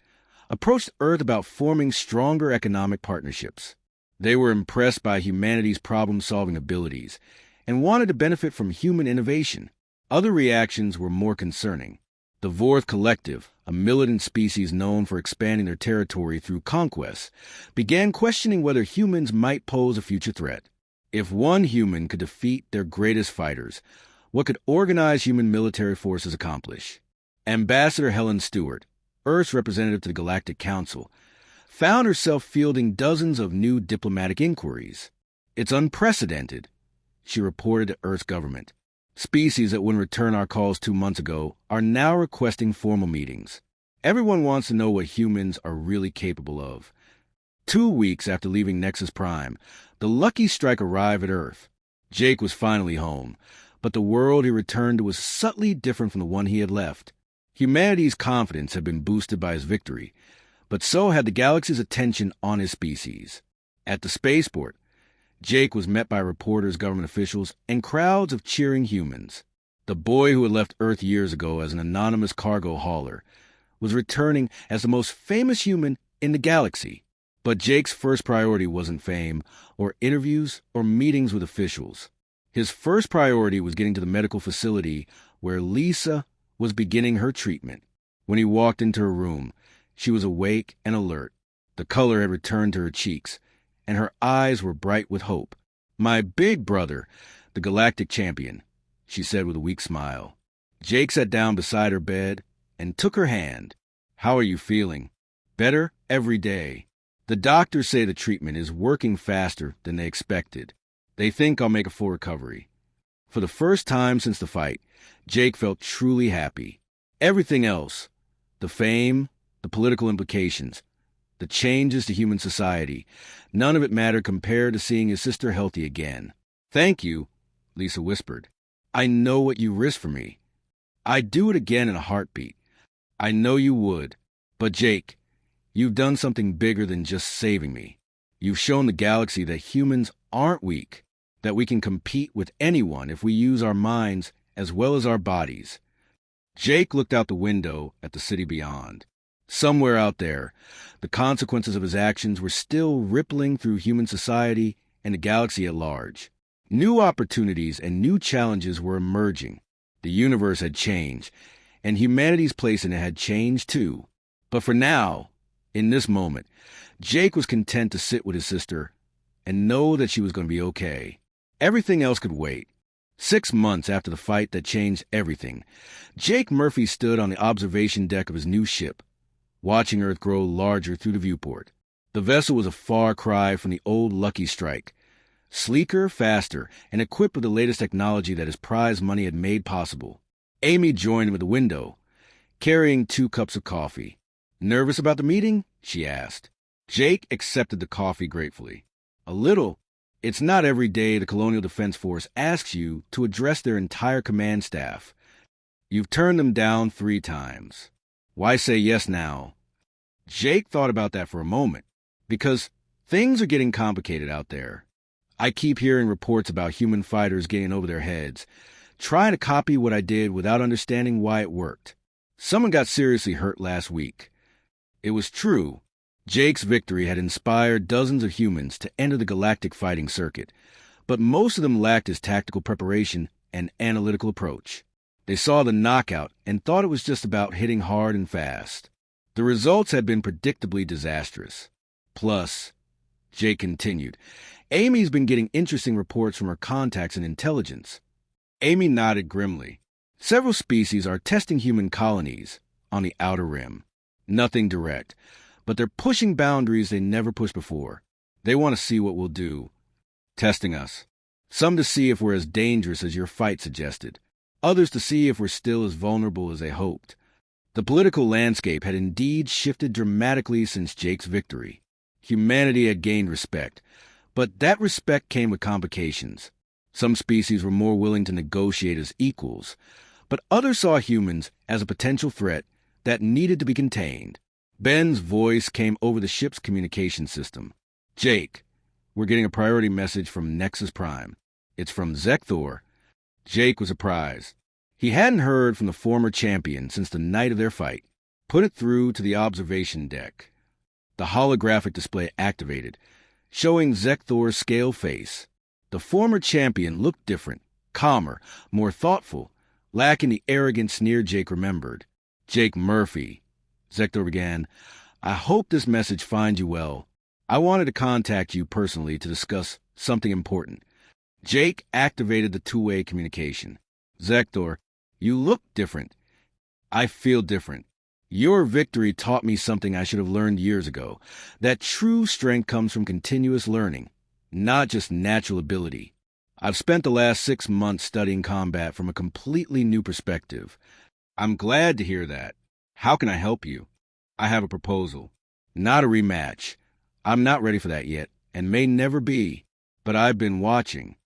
approached Earth about forming stronger economic partnerships. They were impressed by humanity's problem-solving abilities and wanted to benefit from human innovation. Other reactions were more concerning. The Vorth Collective, a militant species known for expanding their territory through conquest, began questioning whether humans might pose a future threat. If one human could defeat their greatest fighters, what could organized human military forces accomplish? Ambassador Helen Stewart, Earth's representative to the Galactic Council, found herself fielding dozens of new diplomatic inquiries. "It's unprecedented," she reported to Earth's government. "Species that wouldn't return our calls 2 months ago are now requesting formal meetings. Everyone wants to know what humans are really capable of. 2 weeks after leaving Nexus Prime, the Lucky Strike arrived at Earth. Jake was finally home, but the world he returned to was subtly different from the one he had left. Humanity's confidence had been boosted by his victory, but so had the galaxy's attention on his species. At the spaceport, Jake was met by reporters, government officials, and crowds of cheering humans. The boy who had left Earth years ago as an anonymous cargo hauler was returning as the most famous human in the galaxy. But Jake's first priority wasn't fame, or interviews, or meetings with officials. His first priority was getting to the medical facility where Lisa was beginning her treatment. When he walked into her room, she was awake and alert. The color had returned to her cheeks, and her eyes were bright with hope. "My big brother, the Galactic Champion," she said with a weak smile. Jake sat down beside her bed and took her hand. "How are you feeling?" "Better every day. The doctors say the treatment is working faster than they expected. They think I'll make a full recovery." For the first time since the fight, Jake felt truly happy. Everything else, the fame, the political implications, the changes to human society, none of it mattered compared to seeing his sister healthy again. "Thank you," Lisa whispered. "I know what you risked for me. I'd do it again in a heartbeat. I know you would. But Jake, you've done something bigger than just saving me. You've shown the galaxy that humans aren't weak, that we can compete with anyone if we use our minds as well as our bodies." Jake looked out the window at the city beyond. Somewhere out there, the consequences of his actions were still rippling through human society and the galaxy at large. New opportunities and new challenges were emerging. The universe had changed, and humanity's place in it had changed too. But for now, in this moment, Jake was content to sit with his sister and know that she was going to be okay. Everything else could wait. 6 months after the fight that changed everything, Jake Murphy stood on the observation deck of his new ship, watching Earth grow larger through the viewport. The vessel was a far cry from the old Lucky Strike, sleeker, faster, and equipped with the latest technology that his prize money had made possible. Amy joined him at the window, carrying 2 cups of coffee. "Nervous about the meeting?" she asked. Jake accepted the coffee gratefully. "A little. It's not every day the Colonial Defense Force asks you to address their entire command staff. You've turned them down 3 times. Why say yes now?" Jake thought about that for a moment, because things are getting complicated out there. I keep hearing reports about human fighters getting over their heads, trying to copy what I did without understanding why it worked. Someone got seriously hurt last week. It was true. Jake's victory had inspired dozens of humans to enter the galactic fighting circuit, but most of them lacked his tactical preparation and analytical approach. They saw the knockout and thought it was just about hitting hard and fast. The results had been predictably disastrous. Plus, Jake continued, Amy's been getting interesting reports from her contacts in intelligence. Amy nodded grimly. Several species are testing human colonies on the outer rim. Nothing direct, but they're pushing boundaries they never pushed before. They want to see what we'll do. Testing us. Some to see if we're as dangerous as your fight suggested. Others to see if we're still as vulnerable as they hoped. The political landscape had indeed shifted dramatically since Jake's victory. Humanity had gained respect, but that respect came with complications. Some species were more willing to negotiate as equals, but others saw humans as a potential threat that needed to be contained. Ben's voice came over the ship's communication system. Jake, we're getting a priority message from Nexus Prime. It's from Zekthor. Jake was surprised. He hadn't heard from the former champion since the night of their fight. Put it through to the observation deck. The holographic display activated, showing Zekthor's scale face. The former champion looked different, calmer, more thoughtful, lacking the arrogant sneer Jake remembered. Jake Murphy, Zekthor began, I hope this message finds you well. I wanted to contact you personally to discuss something important. Jake activated the two-way communication. Zekthor, you look different. I feel different. Your victory taught me something I should have learned years ago, that true strength comes from continuous learning, not just natural ability. I've spent the last 6 months studying combat from a completely new perspective. I'm glad to hear that. How can I help you? I have a proposal. Not a rematch. I'm not ready for that yet, and may never be, but I've been watching.